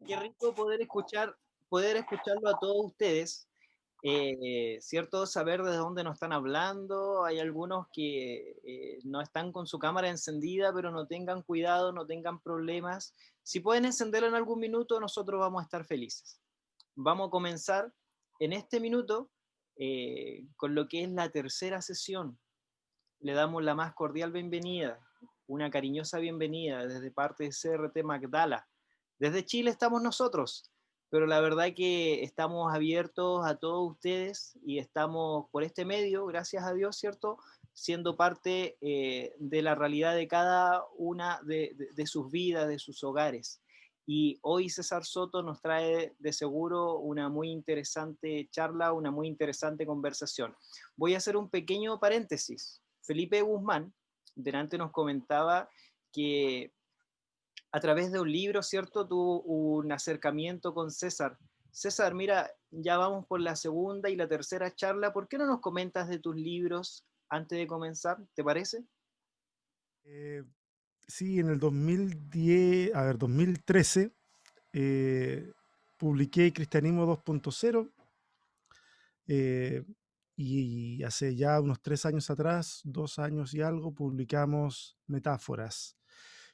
Qué rico poder escucharlo a todos ustedes, ¿cierto? Saber desde dónde nos están hablando. Hay algunos que no están con su cámara encendida, pero no tengan cuidado, no tengan problemas. Si pueden encenderla en algún minuto, nosotros vamos a estar felices. Vamos a comenzar en este minuto con lo que es la tercera sesión. Le damos la más cordial bienvenida, una cariñosa bienvenida desde parte de CRT Magdala. Desde Chile estamos nosotros, pero la verdad que estamos abiertos a todos ustedes y estamos por este medio, gracias a Dios, ¿cierto? Siendo parte de la realidad de cada una de sus vidas, de sus hogares. Y hoy César Soto nos trae de seguro una muy interesante charla, una muy interesante conversación. Voy a hacer un pequeño paréntesis. Felipe Guzmán delante nos comentaba que a través de un libro, ¿cierto? Tuvo un acercamiento con César. César, mira, ya vamos por la segunda y la tercera charla. ¿Por qué no nos comentas de tus libros antes de comenzar? ¿Te parece? Eh, sí, en el 2010, 2013, eh, publiqué Cristianismo 2.0, eh, y hace ya unos 3 años atrás, 2 años y algo, publicamos Metáforas,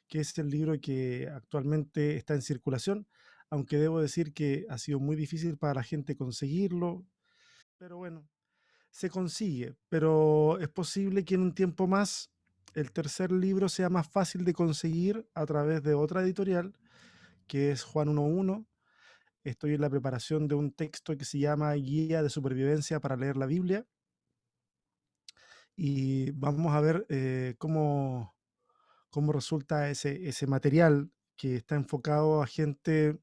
que es el libro que actualmente está en circulación, aunque debo decir que ha sido muy difícil para la gente conseguirlo, pero bueno, se consigue, pero es posible que en un tiempo más el tercer libro sea más fácil de conseguir a través de otra editorial, que es Juan 11. Estoy en la preparación de un texto que se llama Guía de Supervivencia para leer la Biblia y vamos a ver cómo resulta ese material que está enfocado a gente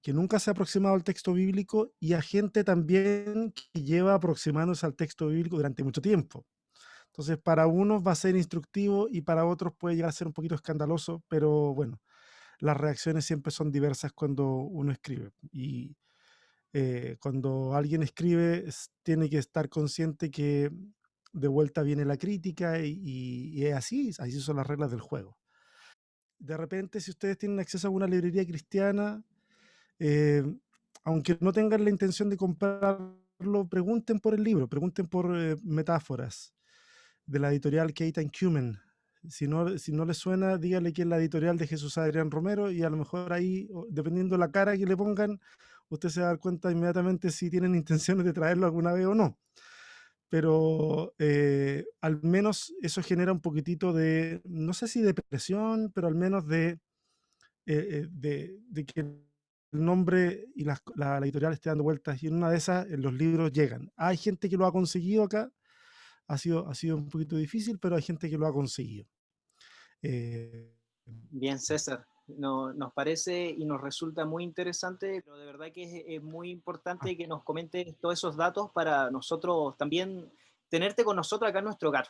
que nunca se ha aproximado al texto bíblico y a gente también que lleva aproximándose al texto bíblico durante mucho tiempo. Entonces, para unos va a ser instructivo y para otros puede llegar a ser un poquito escandaloso, pero bueno, las reacciones siempre son diversas cuando uno escribe. Y cuando alguien escribe, tiene que estar consciente que de vuelta viene la crítica y es así, así son las reglas del juego. De repente, si ustedes tienen acceso a una librería cristiana, eh, aunque no tengan la intención de comprarlo, pregunten por el libro, pregunten por Metáforas de la editorial Kate and Cuman. Si no le suena, dígale que es la editorial de Jesús Adrián Romero y a lo mejor ahí, dependiendo la cara que le pongan, usted se va a dar cuenta inmediatamente si tienen intenciones de traerlo alguna vez o no. Pero al menos eso genera un poquitito de, no sé si depresión, pero al menos de que el nombre y la editorial esté dando vueltas y en una de esas los libros llegan. Hay gente que lo ha conseguido acá, ha sido un poquito difícil, pero hay gente que lo ha conseguido. Eh, Bien, César. No, nos parece y nos resulta muy interesante, pero de verdad que es muy ah, importante que nos comentes todos esos datos para nosotros también tenerte con nosotros acá en nuestro hogar,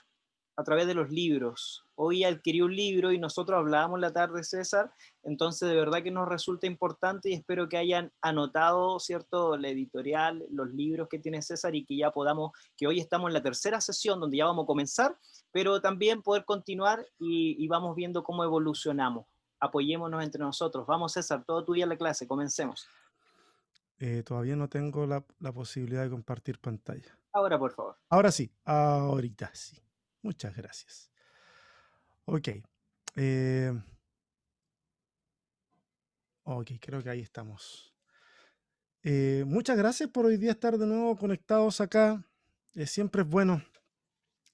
a través de los libros. Hoy adquirí un libro y nosotros hablábamos la tarde, César, entonces de verdad que nos resulta importante y espero que hayan anotado, ¿cierto?, la editorial, los libros que tiene César y que ya podamos, que hoy estamos en la tercera sesión donde ya vamos a comenzar, pero también poder continuar y vamos viendo cómo evolucionamos. Apoyémonos entre nosotros. Vamos, César, todo tuyo en la clase, comencemos. todavía no tengo la posibilidad de compartir pantalla. Ahora, por favor. Ahora sí, ahorita sí. Muchas gracias. Ok. eh, ok, creo que ahí estamos. Muchas gracias por hoy día estar de nuevo conectados acá. Siempre es bueno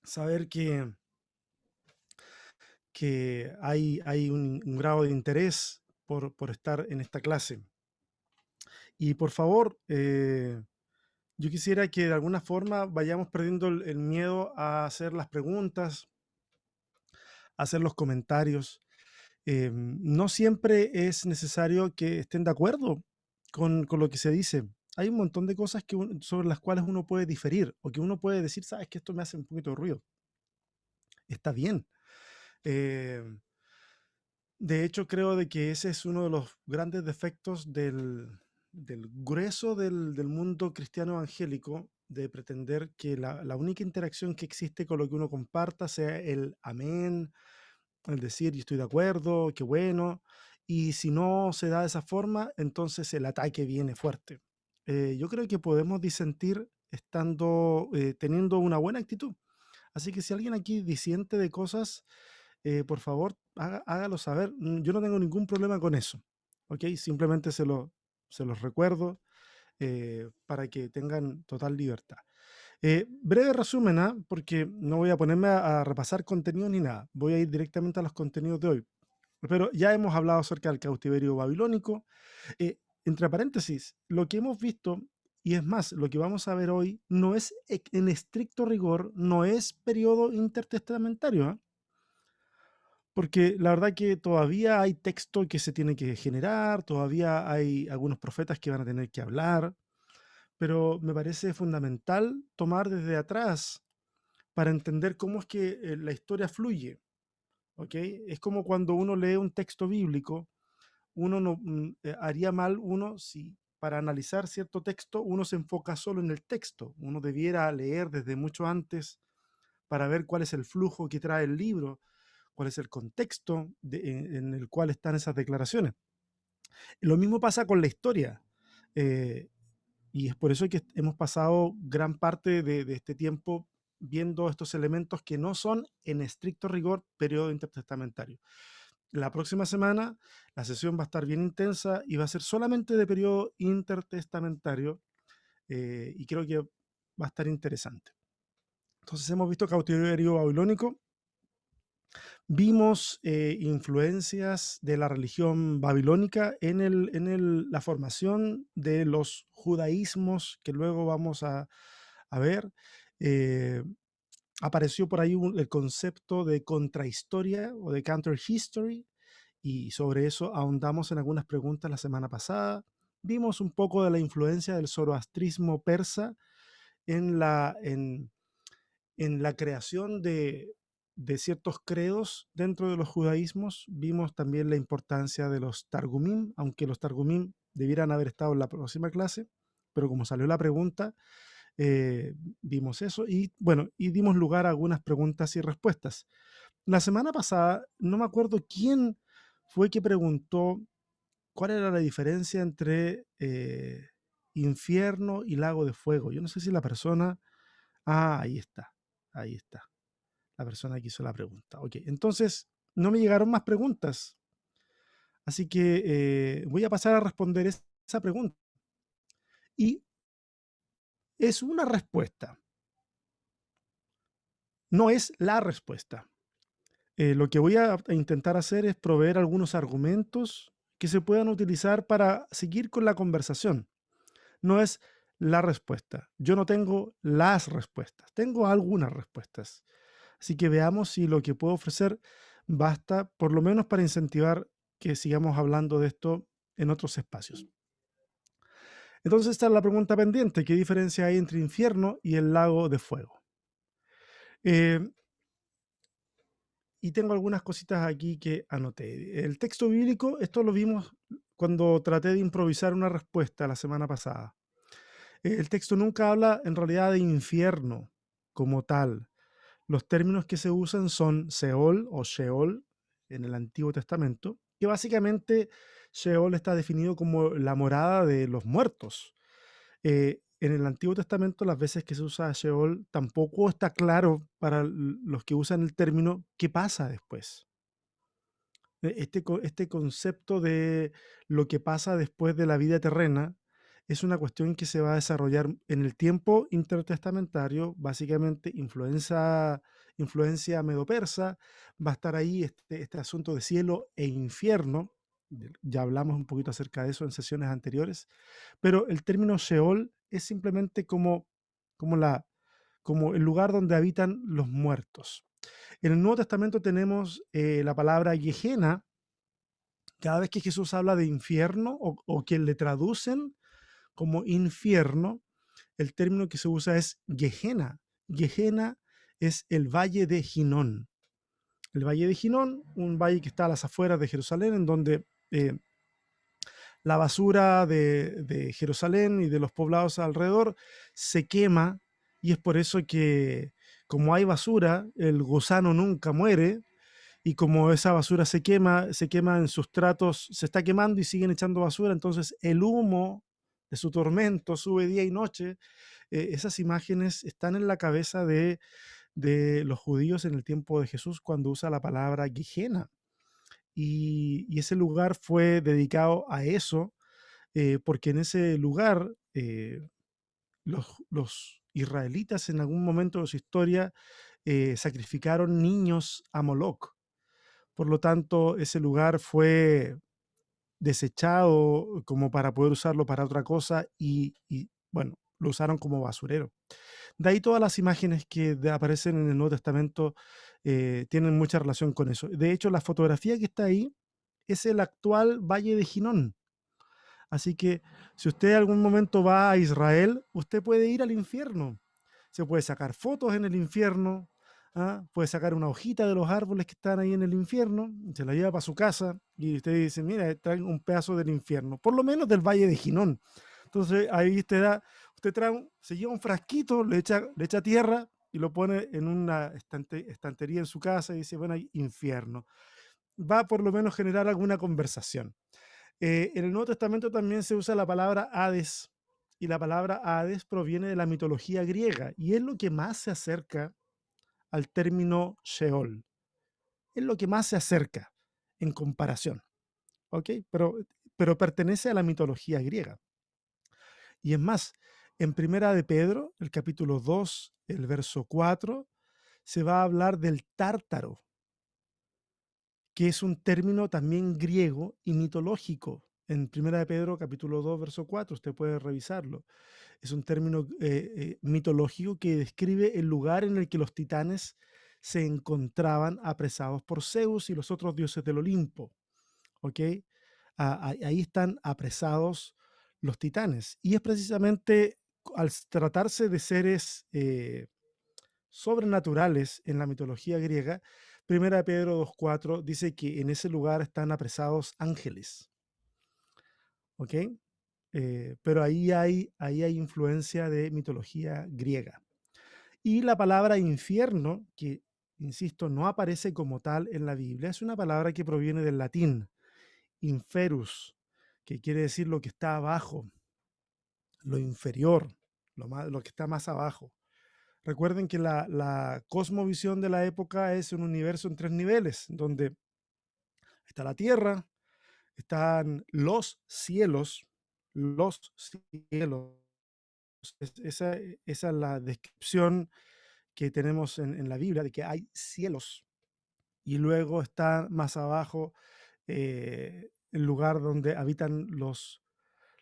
saber que hay un grado de interés por estar en esta clase. Y por favor, yo quisiera que de alguna forma vayamos perdiendo el miedo a hacer las preguntas, a hacer los comentarios. No siempre es necesario que estén de acuerdo con lo que se dice. Hay un montón de cosas sobre las cuales uno puede diferir o que uno puede decir, sabes que esto me hace un poquito de ruido. Está bien. Eh, De hecho, creo de que ese es uno de los grandes defectos del grueso del mundo cristiano evangélico, de pretender que la única interacción que existe con lo que uno comparta sea el amén, el decir yo estoy de acuerdo, qué bueno, y si no se da de esa forma, entonces el ataque viene fuerte. Yo creo que podemos disentir teniendo una buena actitud. Así que si alguien aquí disiente de cosas, por favor, hágalo saber. Yo no tengo ningún problema con eso. ¿Ok? Simplemente se los recuerdo para que tengan total libertad. Breve resumen, ¿ah? Porque no voy a ponerme a repasar contenido ni nada. Voy a ir directamente a los contenidos de hoy. Pero ya hemos hablado acerca del cautiverio babilónico. Entre paréntesis, lo que hemos visto, y es más, lo que vamos a ver hoy, no es en estricto rigor, no es periodo intertestamentario, ¿ah? Porque la verdad que todavía hay texto que se tiene que generar, todavía hay algunos profetas que van a tener que hablar, pero me parece fundamental tomar desde atrás para entender cómo es que la historia fluye, ¿ok? Es como cuando uno lee un texto bíblico, uno no haría mal uno si para analizar cierto texto uno se enfoca solo en el texto. Uno debiera leer desde mucho antes para ver cuál es el flujo que trae el libro, cuál es el contexto en el cual están esas declaraciones. Lo mismo pasa con la historia. eh, y es por eso que hemos pasado gran parte de este tiempo viendo estos elementos que no son en estricto rigor periodo intertestamentario. La próxima semana la sesión va a estar bien intensa y va a ser solamente de periodo intertestamentario, y creo que va a estar interesante. Entonces hemos visto cautiverio babilónico, vimos influencias de la religión babilónica en la formación de los judaísmos que luego vamos a ver. Eh, Apareció por ahí el concepto de contrahistoria o de counter history, y sobre eso ahondamos en algunas preguntas la semana pasada. Vimos un poco de la influencia del zoroastrismo persa en la creación de ciertos credos dentro de los judaísmos. Vimos también la importancia de los targumim, aunque los targumim debieran haber estado en la próxima clase, pero como salió la pregunta, vimos eso y bueno, y dimos lugar a algunas preguntas y respuestas. La semana pasada, no me acuerdo quién fue que preguntó cuál era la diferencia entre infierno y lago de fuego. Yo no sé si la persona... Ah, ahí está, ahí está. La persona que hizo la pregunta. Ok, entonces no me llegaron más preguntas, así que voy a pasar a responder esa pregunta. Y es una respuesta, no es la respuesta. Lo que voy a intentar hacer es proveer algunos argumentos que se puedan utilizar para seguir con la conversación. No es la respuesta. Yo no tengo las respuestas, tengo algunas respuestas. Así que veamos si lo que puedo ofrecer basta, por lo menos para incentivar que sigamos hablando de esto en otros espacios. Entonces esta es la pregunta pendiente. ¿Qué diferencia hay entre infierno y el lago de fuego? Eh, y tengo algunas cositas aquí que anoté. El texto bíblico, esto lo vimos cuando traté de improvisar una respuesta la semana pasada. El texto nunca habla en realidad de infierno como tal. Los términos que se usan son Seol o Sheol en el Antiguo Testamento, que básicamente Sheol está definido como la morada de los muertos. En el Antiguo Testamento, las veces que se usa Sheol, tampoco está claro para los que usan el término qué pasa después. Este concepto de lo que pasa después de la vida terrena es una cuestión que se va a desarrollar en el tiempo intertestamentario, básicamente influencia medo-persa, va a estar ahí este asunto de cielo e infierno, ya hablamos un poquito acerca de eso en sesiones anteriores, pero el término Sheol es simplemente como el lugar donde habitan los muertos. En el Nuevo Testamento tenemos la palabra Gehenna. Cada vez que Jesús habla de infierno o que le traducen como infierno, el término que se usa es Gehenna. Gehenna es el valle de Ginón. El valle de Ginón, un valle que está a las afueras de Jerusalén, en donde la basura de Jerusalén y de los poblados alrededor se quema, y es por eso que como hay basura, el gusano nunca muere, y como esa basura se quema en sustratos, se está quemando y siguen echando basura, entonces el humo de su tormento sube día y noche. Esas imágenes están en la cabeza de los judíos en el tiempo de Jesús cuando usa la palabra Gehenna. Y ese lugar fue dedicado a eso, porque en ese lugar los israelitas en algún momento de su historia sacrificaron niños a Moloc. Por lo tanto, ese lugar fue desechado como para poder usarlo para otra cosa bueno, lo usaron como basurero. De ahí todas las imágenes que aparecen en el Nuevo Testamento tienen mucha relación con eso. De hecho, la fotografía que está ahí es el actual Valle de Ginón. Así que si usted en algún momento va a Israel, usted puede ir al infierno. Se puede sacar fotos en el infierno, ¿ah? Puede sacar una hojita de los árboles que están ahí en el infierno, se la lleva para su casa y usted dice, mira, traen un pedazo del infierno, por lo menos del Valle de Ginón. Entonces ahí usted se lleva un frasquito, le echa tierra y lo pone en una estantería en su casa y dice, bueno, hay infierno. Va a por lo menos generar alguna conversación. En el Nuevo Testamento también se usa la palabra Hades, y la palabra Hades proviene de la mitología griega y es lo que más se acerca al término Sheol. Es lo que más se acerca en comparación, ¿ok? Pero pertenece a la mitología griega. Y es más, en Primera de Pedro, el capítulo 2, el verso 4, se va a hablar del tártaro, que es un término también griego y mitológico. En Primera de Pedro, capítulo 2, verso 4, usted puede revisarlo. Es un término mitológico que describe el lugar en el que los titanes se encontraban apresados por Zeus y los otros dioses del Olimpo. ¿Ok? Ahí están apresados los titanes. Y es precisamente al tratarse de seres sobrenaturales en la mitología griega, Primera de Pedro 2.4 dice que en ese lugar están apresados ángeles. ¿Ok? Pero ahí hay influencia de mitología griega. Y la palabra infierno, que, insisto, no aparece como tal en la Biblia, es una palabra que proviene del latín, inferus, que quiere decir lo que está abajo, lo inferior, lo que está más abajo. Recuerden que la cosmovisión de la época es un universo en 3 niveles, donde está la tierra, están los cielos. Esa es la descripción que tenemos en la Biblia, de que hay cielos. Y luego está más abajo el lugar donde habitan los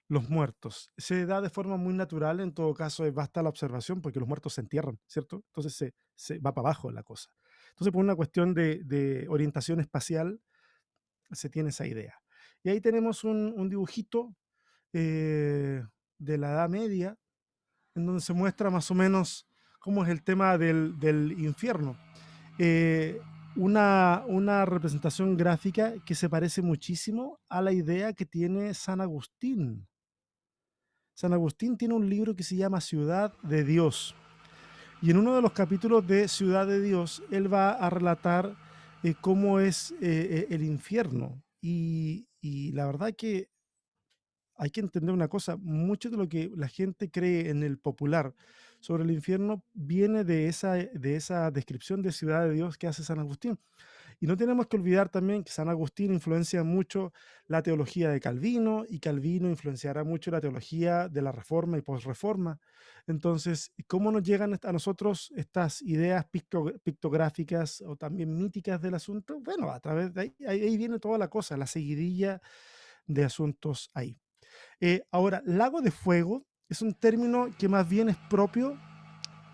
muertos. Se da de forma muy natural, en todo caso, basta la observación porque los muertos se entierran, ¿cierto? Entonces se va para abajo la cosa. Entonces, por una cuestión de orientación espacial, se tiene esa idea. Y ahí tenemos un dibujito de la Edad Media, en donde se muestra más o menos cómo es el tema del infierno. Eh, una representación gráfica que se parece muchísimo a la idea que tiene San Agustín. San Agustín tiene un libro que se llama Ciudad de Dios. Y en uno de los capítulos de Ciudad de Dios, él va a relatar cómo es el infierno. Y la verdad que hay que entender una cosa, mucho de lo que la gente cree en el popular sobre el infierno viene de esa descripción de Ciudad de Dios que hace San Agustín. Y no tenemos que olvidar también que San Agustín influencia mucho la teología de Calvino y Calvino influenciará mucho la teología de la Reforma y Posreforma. Entonces, ¿cómo nos llegan a nosotros estas ideas pictográficas o también míticas del asunto? Bueno, a través de ahí viene toda la cosa, la seguidilla de asuntos ahí. Ahora, lago de fuego es un término que más bien es propio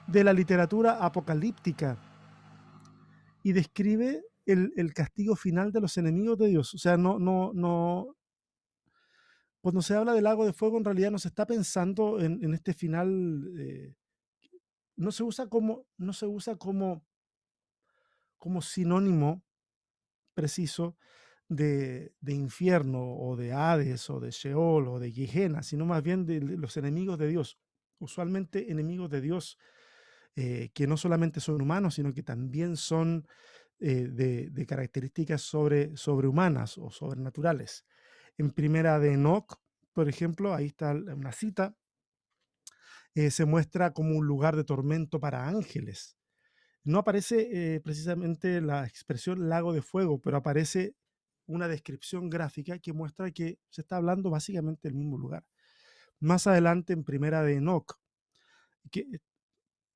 de la literatura apocalíptica y describe el castigo final de los enemigos de Dios. O sea, no, cuando se habla del lago de fuego, en realidad no se está pensando en este final, no se usa como sinónimo preciso de infierno o de Hades o de Sheol o de Gehenna, sino más bien de los enemigos de Dios. Usualmente enemigos de Dios que no solamente son humanos, sino que también son de características sobrehumanas o sobrenaturales. En Primera de Enoc, por ejemplo, ahí está una cita, se muestra como un lugar de tormento para ángeles. No aparece precisamente la expresión lago de fuego, pero aparece una descripción gráfica que muestra que se está hablando básicamente del mismo lugar. Más adelante, en Primera de Enoc, que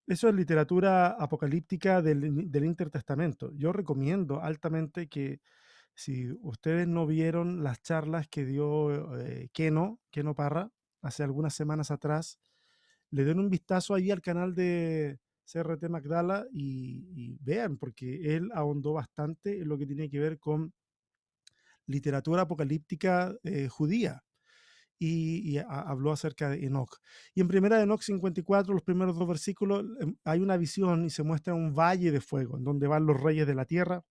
eso es literatura apocalíptica del Intertestamento. Yo recomiendo altamente que si ustedes no vieron las charlas que dio Keno Parra hace algunas semanas atrás, le den un vistazo ahí al canal de CRT Magdala y vean, porque él ahondó bastante en lo que tiene que ver con literatura apocalíptica judía y habló acerca de Enoch. Y en primera de Enoch 54, los primeros dos versículos, hay una visión y se muestra un valle de fuego en donde van los reyes de la tierra.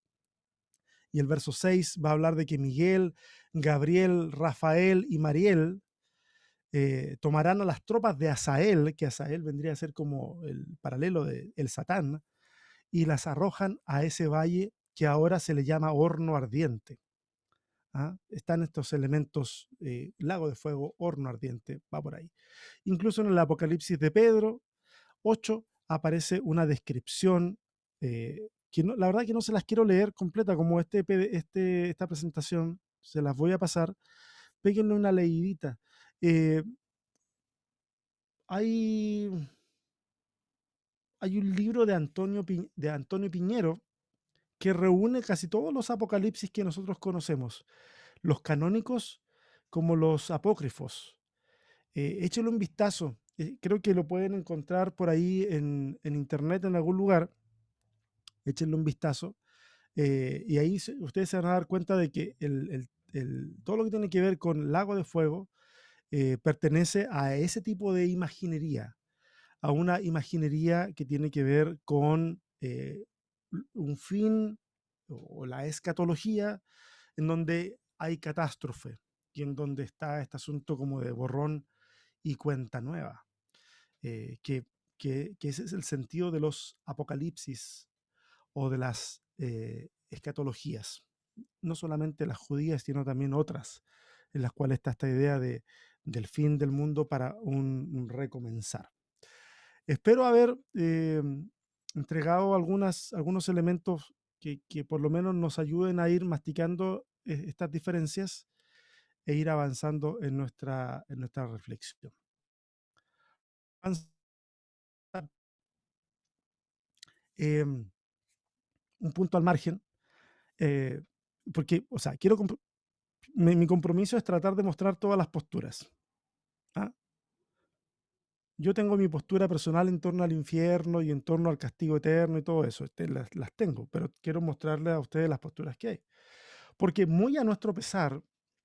Y el verso 6 va a hablar de que Miguel, Gabriel, Rafael y Mariel tomarán a las tropas de Asael, que Asael vendría a ser como el paralelo de el Satán, y las arrojan a ese valle que ahora se le llama horno ardiente. ¿Ah? Están estos elementos, lago de fuego, horno ardiente, va por ahí. Incluso en el Apocalipsis de Pedro 8 aparece una descripción que no, la verdad que no se las quiero leer completa, como esta presentación, se las voy a pasar, péguenle una leidita. Eh, hay, hay un libro de Antonio Piñero que reúne casi todos los apocalipsis que nosotros conocemos, los canónicos como los apócrifos. Échale un vistazo. Creo que lo pueden encontrar por ahí en internet en algún lugar. Échenle un vistazo. Y ahí ustedes se van a dar cuenta de que todo lo que tiene que ver con Lago de Fuego pertenece a ese tipo de imaginería, a una imaginería que tiene que ver con un fin o la escatología en donde hay catástrofe y en donde está este asunto como de borrón y cuenta nueva, eh, que, que ese es el sentido de los apocalipsis o de las escatologías, no solamente las judías, sino también otras, en las cuales está esta idea del fin del mundo para un recomenzar. Espero haber entregado algunos elementos que por lo menos nos ayuden a ir masticando estas diferencias e ir avanzando en nuestra reflexión. Em, un punto al margen, eh, porque, o sea, mi compromiso es tratar de mostrar todas las posturas. ¿Ah? Yo tengo mi postura personal en torno al infierno y en torno al castigo eterno y todo eso, las tengo, pero quiero mostrarles a ustedes las posturas que hay. Porque muy a nuestro pesar,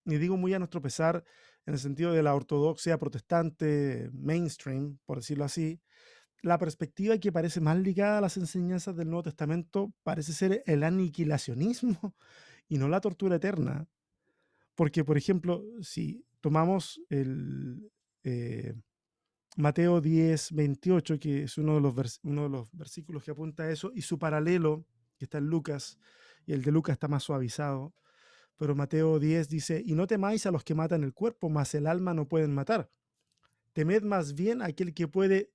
y digo muy a nuestro pesar en el sentido de la ortodoxia protestante mainstream, por decirlo así, la perspectiva que parece más ligada a las enseñanzas del Nuevo Testamento parece ser el aniquilacionismo y no la tortura eterna. Porque, por ejemplo, si tomamos eh, Mateo 10:28, que es uno de los versículos que apunta a eso, y su paralelo, que está en Lucas, y el de Lucas está más suavizado, pero Mateo 10 dice, y no temáis a los que matan el cuerpo, mas el alma no pueden matar. Temed más bien a aquel que puede,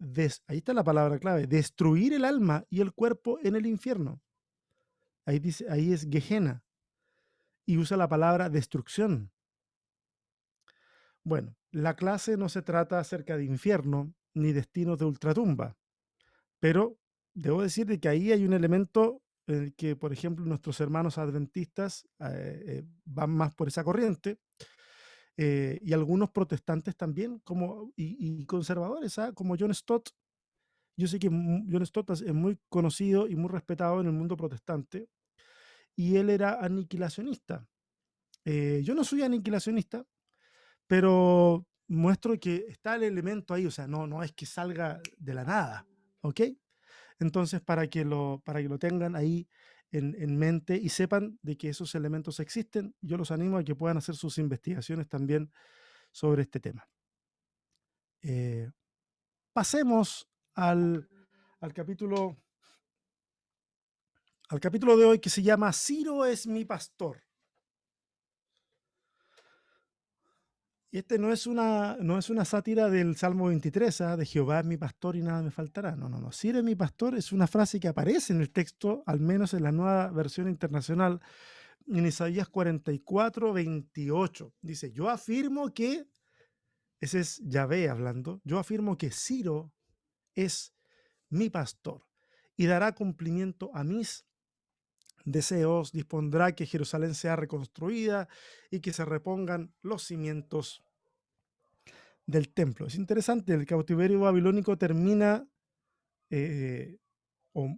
ahí está la palabra clave, destruir el alma y el cuerpo en el infierno. Ahí dice, ahí es Gehenna, y usa la palabra destrucción. Bueno, la clase no se trata acerca de infierno ni destinos de ultratumba, pero debo decir de que ahí hay un elemento en el que, por ejemplo, nuestros hermanos adventistas van más por esa corriente, y algunos protestantes también, y conservadores, ¿ah? Como John Stott. Yo sé que John Stott es muy conocido y muy respetado en el mundo protestante, y él era aniquilacionista. Yo no soy aniquilacionista, pero muestro que está el elemento ahí, o sea, no es que salga de la nada, ¿ok? Entonces, para que lo tengan ahí en mente y sepan de que esos elementos existen, yo los animo a que puedan hacer sus investigaciones también sobre este tema. Eh, pasemos al capítulo al capítulo de hoy que se llama Ciro es mi pastor. Y este no es una sátira del Salmo 23, de Jehová es mi pastor y nada me faltará. No, no, no. Ciro es mi pastor es una frase que aparece en el texto, al menos en la nueva versión internacional, en Isaías 44:28. Dice, yo afirmo que, ese es Yahvé hablando, yo afirmo que Ciro es mi pastor y dará cumplimiento a mis deseos, dispondrá que Jerusalén sea reconstruida y que se repongan los cimientos del templo. Es interesante, el cautiverio babilónico termina eh, o-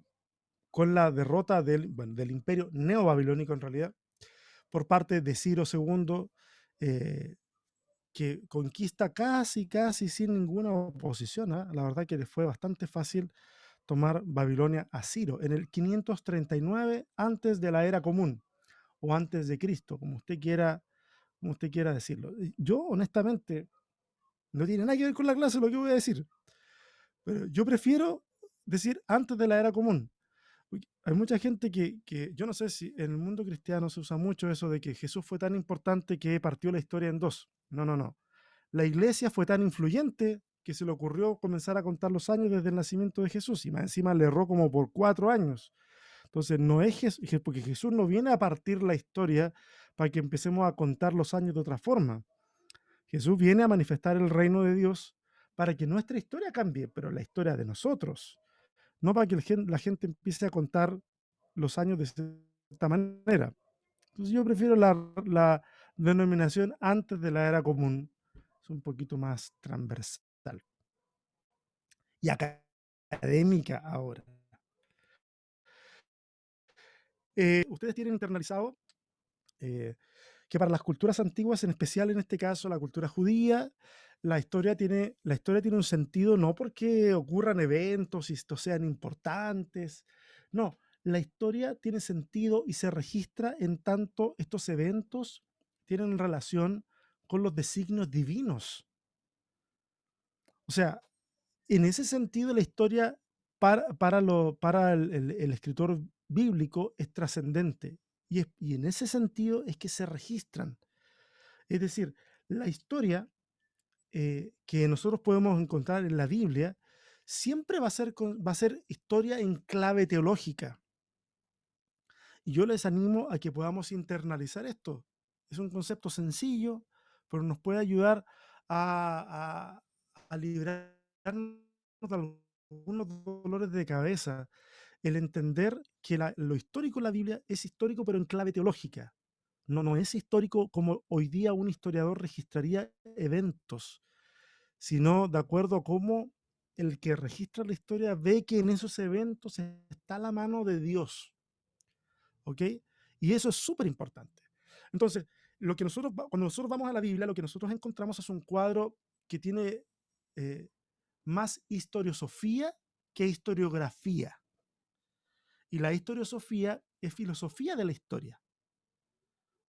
con la derrota del imperio neobabilónico en realidad, por parte de Ciro II, eh, que conquista casi sin ninguna oposición. La verdad que le fue bastante fácil tomar Babilonia a Ciro en el 539 antes de la era común o antes de Cristo, como usted quiera decirlo. Yo, honestamente, no tiene nada que ver con la clase lo que voy a decir, pero yo prefiero decir antes de la era común. Hay mucha gente que yo no sé si en el mundo cristiano se usa mucho eso de que Jesús fue tan importante que partió la historia en dos. No, no, no. La iglesia fue tan influyente que se le ocurrió comenzar a contar los años desde el nacimiento de Jesús y más encima le erró como por 4 años. Entonces, no es porque Jesús no viene a partir la historia para que empecemos a contar los años de otra forma. Jesús viene a manifestar el reino de Dios para que nuestra historia cambie, pero la historia de nosotros, no para que la gente empiece a contar los años de esta manera. Entonces yo prefiero la denominación antes de la era común, es un poquito más transversal y académica ahora. Ustedes tienen internalizado eh, que para las culturas antiguas, en especial en este caso la cultura judía, la historia tiene un sentido no porque ocurran eventos y estos sean importantes, no, la historia tiene sentido y se registra en tanto estos eventos tienen relación con los designios divinos. O sea, en ese sentido la historia para el escritor bíblico es trascendente y en ese sentido es que se registran. Es decir, la historia que nosotros podemos encontrar en la Biblia siempre va a ser historia en clave teológica. Y yo les animo a que podamos internalizar esto. Es un concepto sencillo, pero nos puede ayudar a, a librarnos de algunos dolores de cabeza. El entender que lo histórico en la Biblia es histórico, pero en clave teológica. No, no es histórico como hoy día un historiador registraría eventos, sino de acuerdo a cómo el que registra la historia ve que en esos eventos está la mano de Dios, ¿ok? Y eso es súper importante. Entonces, cuando nosotros vamos a la Biblia, lo que nosotros encontramos es un cuadro que tiene eh, más historiosofía que historiografía. Y la historiosofía es filosofía de la historia,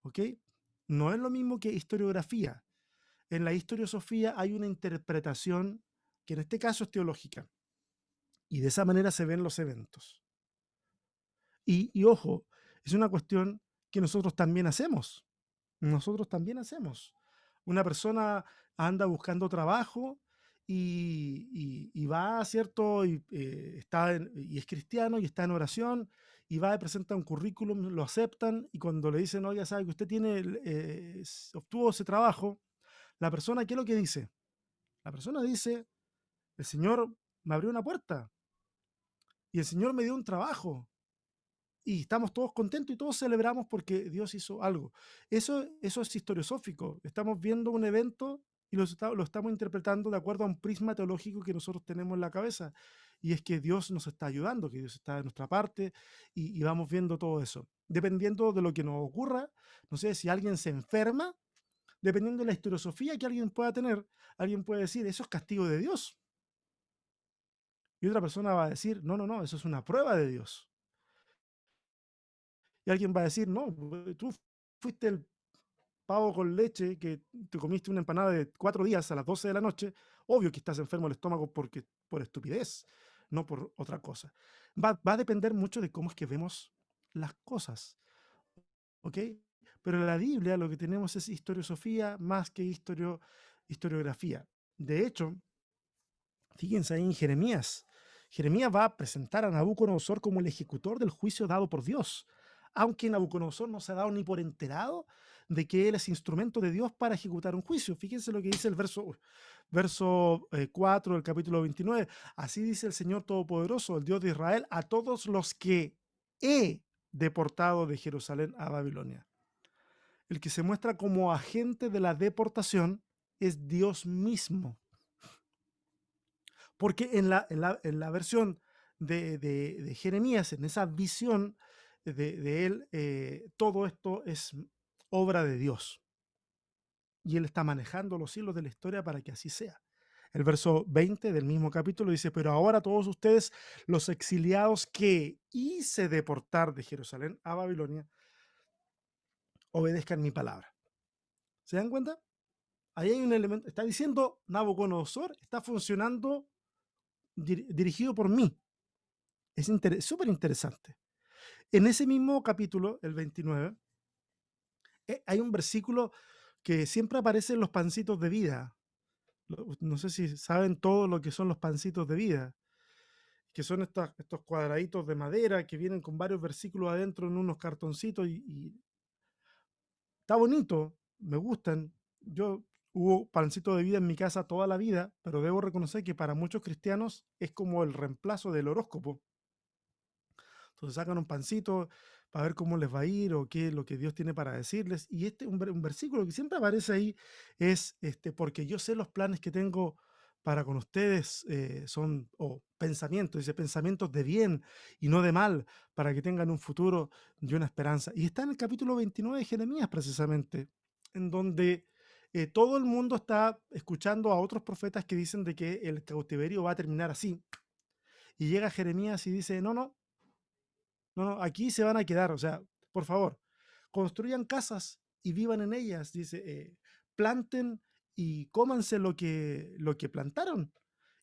¿ok? No es lo mismo que historiografía. En la historiosofía hay una interpretación que en este caso es teológica. Y de esa manera se ven los eventos. Y ojo, es una cuestión que nosotros también hacemos. Nosotros también hacemos. Una persona anda buscando trabajo y va, ¿cierto? Y es cristiano y está en oración y va y presenta un currículum, lo aceptan y cuando le dicen, oiga, sabe que usted obtuvo ese trabajo, la persona, ¿qué es lo que dice? La persona dice, el Señor me abrió una puerta y el Señor me dio un trabajo y estamos todos contentos y todos celebramos porque Dios hizo algo. Eso es historiosófico. Estamos viendo un evento y lo estamos interpretando de acuerdo a un prisma teológico que nosotros tenemos en la cabeza. Y es que Dios nos está ayudando, que Dios está de nuestra parte y vamos viendo todo eso. Dependiendo de lo que nos ocurra, no sé, si alguien se enferma, dependiendo de la historiosofía que alguien pueda tener, alguien puede decir, eso es castigo de Dios. Y otra persona va a decir, no, no, no, eso es una prueba de Dios. Y alguien va a decir, no, tú fuiste el pavo con leche que te comiste una empanada de 4 días a las 12 de la noche, obvio que estás enfermo del estómago por estupidez, no por otra cosa. Va a depender mucho de cómo es que vemos las cosas, ¿ok? Pero en la Biblia lo que tenemos es historiosofía más que historiografía. De hecho, fíjense ahí en Jeremías. Jeremías va a presentar a Nabucodonosor como el ejecutor del juicio dado por Dios, aunque Nabucodonosor no se ha dado ni por enterado de que él es instrumento de Dios para ejecutar un juicio. Fíjense lo que dice el verso 4 del capítulo 29. Así dice el Señor Todopoderoso, el Dios de Israel, a todos los que he deportado de Jerusalén a Babilonia. El que se muestra como agente de la deportación es Dios mismo. Porque en la versión de Jeremías, en esa visión de él, todo esto es obra de Dios. Y él está manejando los hilos de la historia para que así sea. El verso 20 del mismo capítulo dice, pero ahora todos ustedes, los exiliados que hice deportar de Jerusalén a Babilonia, obedezcan mi palabra. ¿Se dan cuenta? Ahí hay un elemento, está diciendo Nabucodonosor, está funcionando dirigido por mí. Es súper interesante. En ese mismo capítulo, el 29, hay un versículo que siempre aparece en los pancitos de vida. No sé si saben todo lo que son los pancitos de vida, que son estos cuadraditos de madera que vienen con varios versículos adentro en unos cartoncitos y está bonito, me gustan. Yo hubo pancito de vida en mi casa toda la vida, pero debo reconocer que para muchos cristianos es como el reemplazo del horóscopo. Entonces sacan un pancito para ver cómo les va a ir o qué es lo que Dios tiene para decirles. Y un versículo que siempre aparece ahí es, porque yo sé los planes que tengo para con ustedes, son pensamientos, dice pensamientos de bien y no de mal, para que tengan un futuro y una esperanza. Y está en el capítulo 29 de Jeremías precisamente, en donde todo el mundo está escuchando a otros profetas que dicen de que el cautiverio va a terminar así. Y llega Jeremías y dice, no, no, no, no, aquí se van a quedar, o sea, por favor, construyan casas y vivan en ellas, dice, planten y cómanse lo que plantaron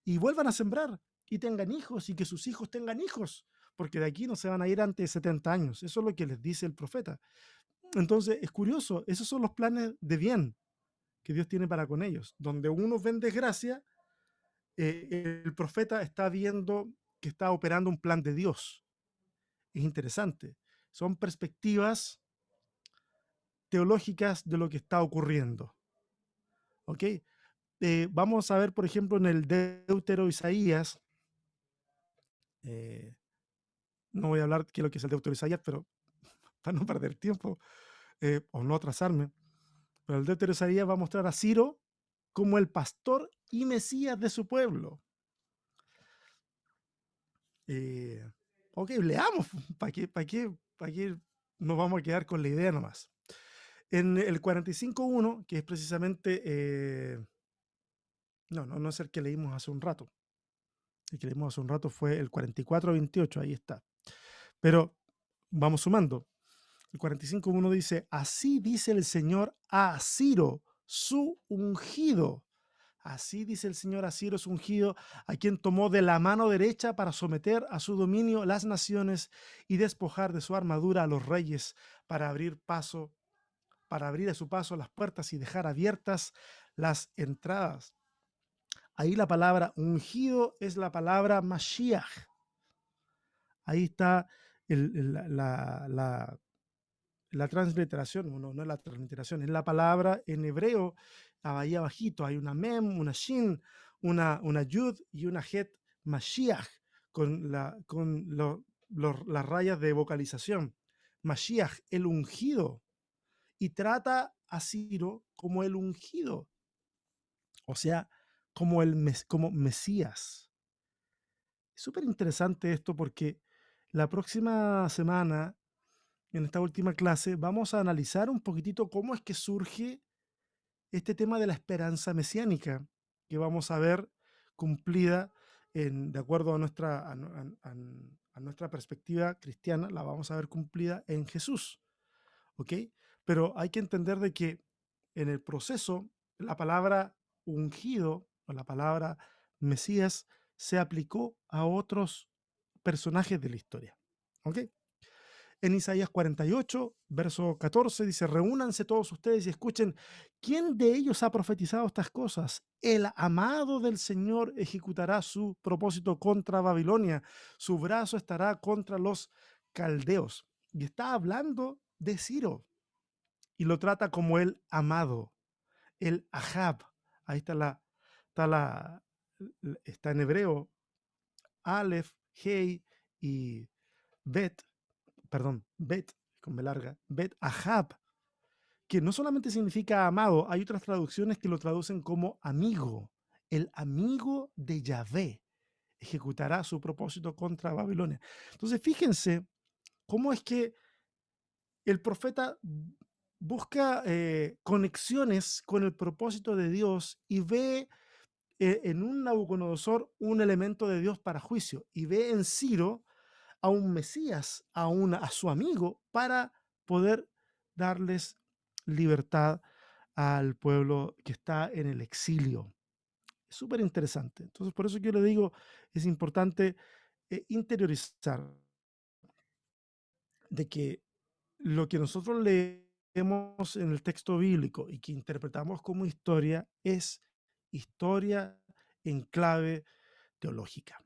y vuelvan a sembrar y tengan hijos y que sus hijos tengan hijos, porque de aquí no se van a ir antes de 70 años, eso es lo que les dice el profeta. Entonces, es curioso, esos son los planes de bien que Dios tiene para con ellos, donde unos ven desgracia, el profeta está viendo que está operando un plan de Dios. Es interesante. Son perspectivas teológicas de lo que está ocurriendo. ¿Ok? Vamos a ver, por ejemplo, en el Deutero Isaías, eh, no voy a hablar qué es lo que es el Deutero Isaías, pero para no perder tiempo o no atrasarme, pero el Deutero Isaías va a mostrar a Ciro como el pastor y Mesías de su pueblo. Ok, leamos, ¿para qué nos vamos a quedar con la idea nomás? En el 45.1, que es precisamente, no es el que leímos hace un rato. El que leímos hace un rato fue el 44.28, ahí está. Pero vamos sumando. El 45.1 dice, así dice el Señor a Ciro, su ungido. Así dice el Señor a Ciro, su ungido, a quien tomó de la mano derecha para someter a su dominio las naciones y despojar de su armadura a los reyes para abrir a su paso las puertas y dejar abiertas las entradas. Ahí la palabra ungido es la palabra Mashiach. Ahí está la transliteración, no es la transliteración, es la palabra en hebreo, ahí abajito hay una mem, una shin, una yud y una het, Mashiach, con las rayas de vocalización. Mashiach, el ungido, y trata a Ciro como el ungido, o sea, como Mesías. Es súper interesante esto porque la próxima semana, en esta última clase, vamos a analizar un poquitito cómo es que surge este tema de la esperanza mesiánica, que vamos a ver cumplida de acuerdo a nuestra perspectiva cristiana, la vamos a ver cumplida en Jesús. ¿Ok? Pero hay que entender de que en el proceso la palabra ungido o la palabra Mesías se aplicó a otros personajes de la historia. ¿Ok? En Isaías 48, verso 14, dice, reúnanse todos ustedes y escuchen, ¿quién de ellos ha profetizado estas cosas? El amado del Señor ejecutará su propósito contra Babilonia, su brazo estará contra los caldeos. Y está hablando de Ciro y lo trata como el amado, el Ahab. Ahí está está en hebreo, Aleph, Hei y Bet, perdón, Bet, con B larga, Bet Ahab, que no solamente significa amado, hay otras traducciones que lo traducen como amigo. El amigo de Yahvé ejecutará su propósito contra Babilonia. Entonces, fíjense cómo es que el profeta busca conexiones con el propósito de Dios y ve en un Nabucodonosor un elemento de Dios para juicio y ve en Ciro a un Mesías, a su amigo, para poder darles libertad al pueblo que está en el exilio. Es súper interesante. Entonces, por eso yo le digo, es importante interiorizar de que lo que nosotros leemos en el texto bíblico y que interpretamos como historia es historia en clave teológica.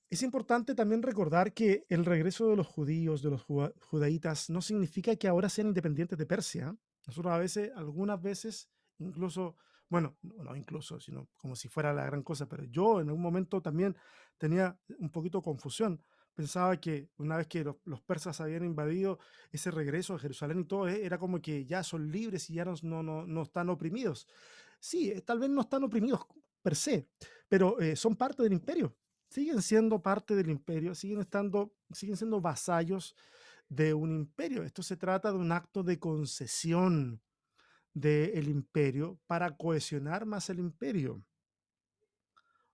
Es importante también recordar que el regreso de los judíos, de los judaítas, no significa que ahora sean independientes de Persia. Nosotros a veces, algunas veces, incluso, bueno, no incluso, sino como si fuera la gran cosa, pero yo en algún momento también tenía un poquito de confusión. Pensaba que una vez que los persas habían invadido ese regreso a Jerusalén y todo, era como que ya son libres y ya no están oprimidos. Sí, tal vez no están oprimidos per se, pero son parte del imperio, siguen siendo parte del imperio, siguen siendo vasallos de un imperio. Esto se trata de un acto de concesión del imperio para cohesionar más el imperio.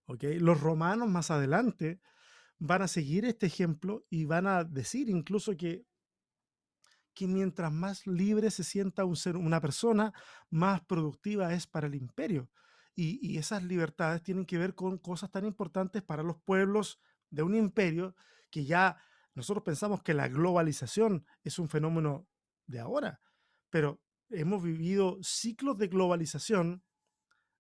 ¿Ok? Los romanos más adelante van a seguir este ejemplo y van a decir incluso que mientras más libre se sienta una persona, más productiva es para el imperio. Y esas libertades tienen que ver con cosas tan importantes para los pueblos de un imperio que ya nosotros pensamos que la globalización es un fenómeno de ahora, pero hemos vivido ciclos de globalización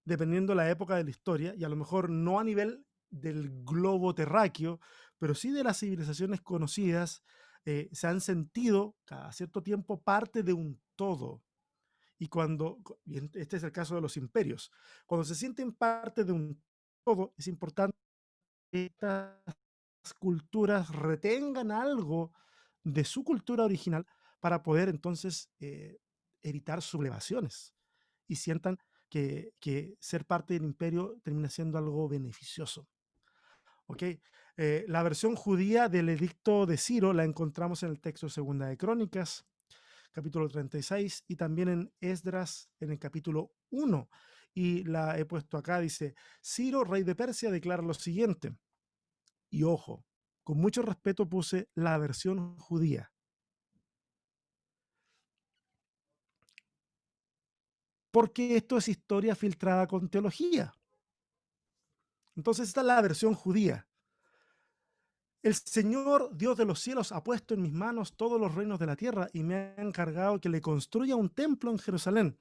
dependiendo de la época de la historia, y a lo mejor no a nivel del globo terráqueo, pero sí de las civilizaciones conocidas, se han sentido cada cierto tiempo parte de un todo. Y este es el caso de los imperios, cuando se sienten parte de un todo, es importante que estas culturas retengan algo de su cultura original para poder entonces evitar sublevaciones y sientan que ser parte del imperio termina siendo algo beneficioso. ¿Ok? La versión judía del edicto de Ciro la encontramos en el texto Segunda de Crónicas, capítulo 36, y también en Esdras, en el capítulo 1. Y la he puesto acá, dice, Ciro, rey de Persia, declara lo siguiente. Y ojo, con mucho respeto puse la versión judía, porque esto es historia filtrada con teología. Entonces esta es la versión judía. El Señor, Dios de los cielos, ha puesto en mis manos todos los reinos de la tierra y me ha encargado que le construya un templo en Jerusalén,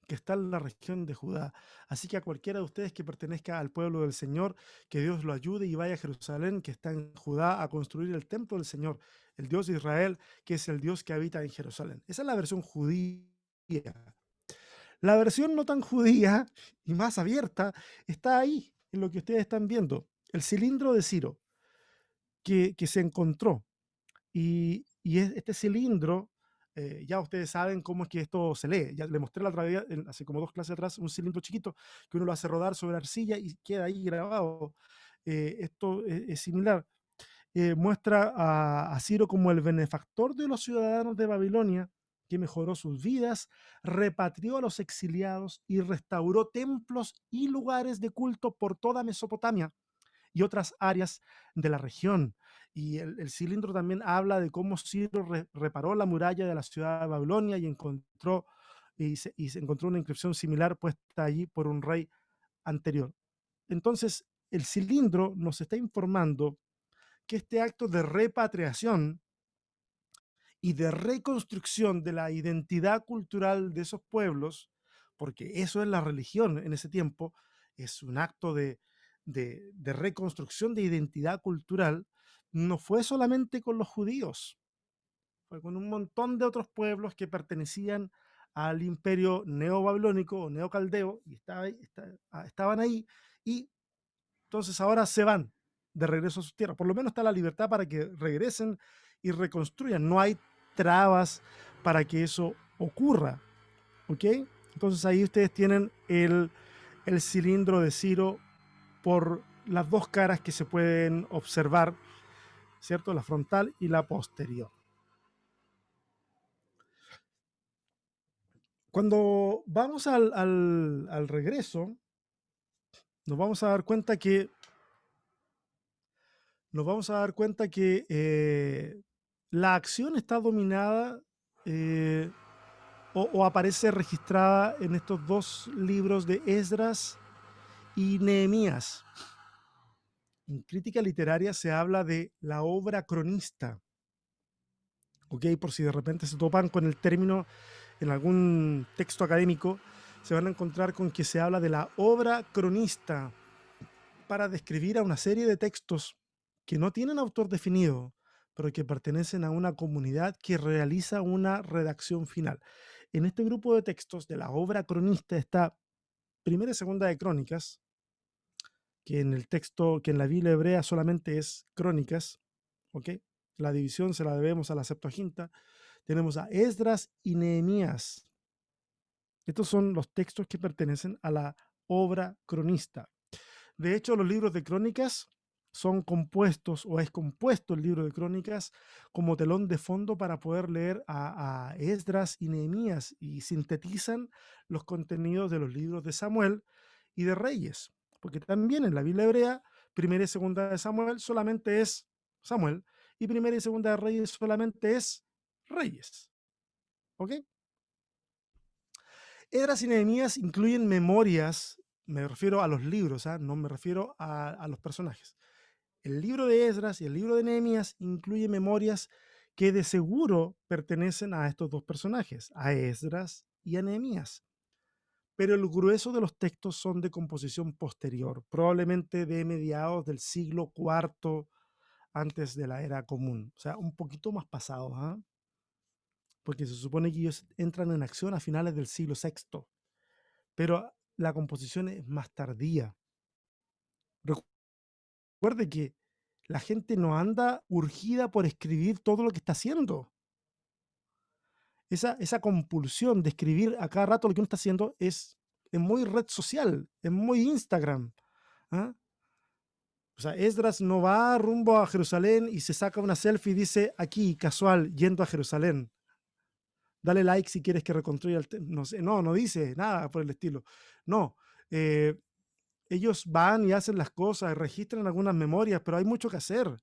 que está en la región de Judá. Así que a cualquiera de ustedes que pertenezca al pueblo del Señor, que Dios lo ayude y vaya a Jerusalén, que está en Judá, a construir el templo del Señor, el Dios de Israel, que es el Dios que habita en Jerusalén. Esa es la versión judía. La versión no tan judía y más abierta está ahí, en lo que ustedes están viendo, el cilindro de Ciro que se encontró. Y este cilindro, ya ustedes saben cómo es que esto se lee. Ya le mostré la otra vez, hace como 2 clases atrás, un cilindro chiquito que uno lo hace rodar sobre arcilla y queda ahí grabado. Esto es similar. Muestra a Ciro como el benefactor de los ciudadanos de Babilonia, que mejoró sus vidas, repatrió a los exiliados y restauró templos y lugares de culto por toda Mesopotamia y otras áreas de la región. Y el cilindro también habla de cómo Ciro reparó la muralla de la ciudad de Babilonia y se encontró una inscripción similar puesta allí por un rey anterior. Entonces, el cilindro nos está informando que este acto de repatriación y de reconstrucción de la identidad cultural de esos pueblos, porque eso es la religión en ese tiempo, es un acto de reconstrucción de identidad cultural, no fue solamente con los judíos, fue con un montón de otros pueblos que pertenecían al imperio neobabilónico o neocaldeo y estaban ahí, y entonces ahora se van de regreso a sus tierras. Por lo menos está la libertad para que regresen y reconstruyan. No hay trabas para que eso ocurra. ¿Ok? Entonces ahí ustedes tienen el cilindro de Ciro por las dos caras que se pueden observar, ¿cierto? La frontal y la posterior. Cuando vamos al regreso, nos vamos a dar cuenta que la acción está dominada o aparece registrada en estos dos libros de Esdras y Nehemías. En crítica literaria se habla de la obra cronista. ¿Ok? Por si de repente se topan con el término en algún texto académico, se van a encontrar con que se habla de la obra cronista para describir a una serie de textos que no tienen autor definido, pero que pertenecen a una comunidad que realiza una redacción final. En este grupo de textos de la obra cronista está Primera y Segunda de Crónicas, que en el texto, que en la Biblia hebrea solamente es Crónicas, ¿ok? La división se la debemos a la Septuaginta. Tenemos a Esdras y Nehemías. Estos son los textos que pertenecen a la obra cronista. De hecho, los libros de crónicas son compuestos o es compuesto el libro de crónicas como telón de fondo para poder leer a Esdras y Nehemías y sintetizan los contenidos de los libros de Samuel y de Reyes, porque también en la Biblia hebrea, primera y segunda de Samuel solamente es Samuel y primera y segunda de Reyes solamente es Reyes. ¿Ok? Esdras y Nehemías incluyen memorias, me refiero a los libros, no me refiero a los personajes. El libro de Esdras y el libro de Nehemías incluye memorias que de seguro pertenecen a estos dos personajes, a Esdras y a Nehemías. Pero el grueso de los textos son de composición posterior, probablemente de mediados del siglo IV antes de la era común, o sea, un poquito más pasados, porque se supone que ellos entran en acción a finales del siglo VI, pero la composición es más tardía. Recuerde que la gente no anda urgida por escribir todo lo que está haciendo. Esa compulsión de escribir a cada rato lo que uno está haciendo es muy red social, es muy Instagram. ¿Ah? O sea, Esdras no va rumbo a Jerusalén y se saca una selfie y dice aquí, casual, yendo a Jerusalén. Dale like si quieres que reconstruya el templo. No sé, no dice nada por el estilo. No. Ellos van y hacen las cosas, registran algunas memorias, pero hay mucho que hacer.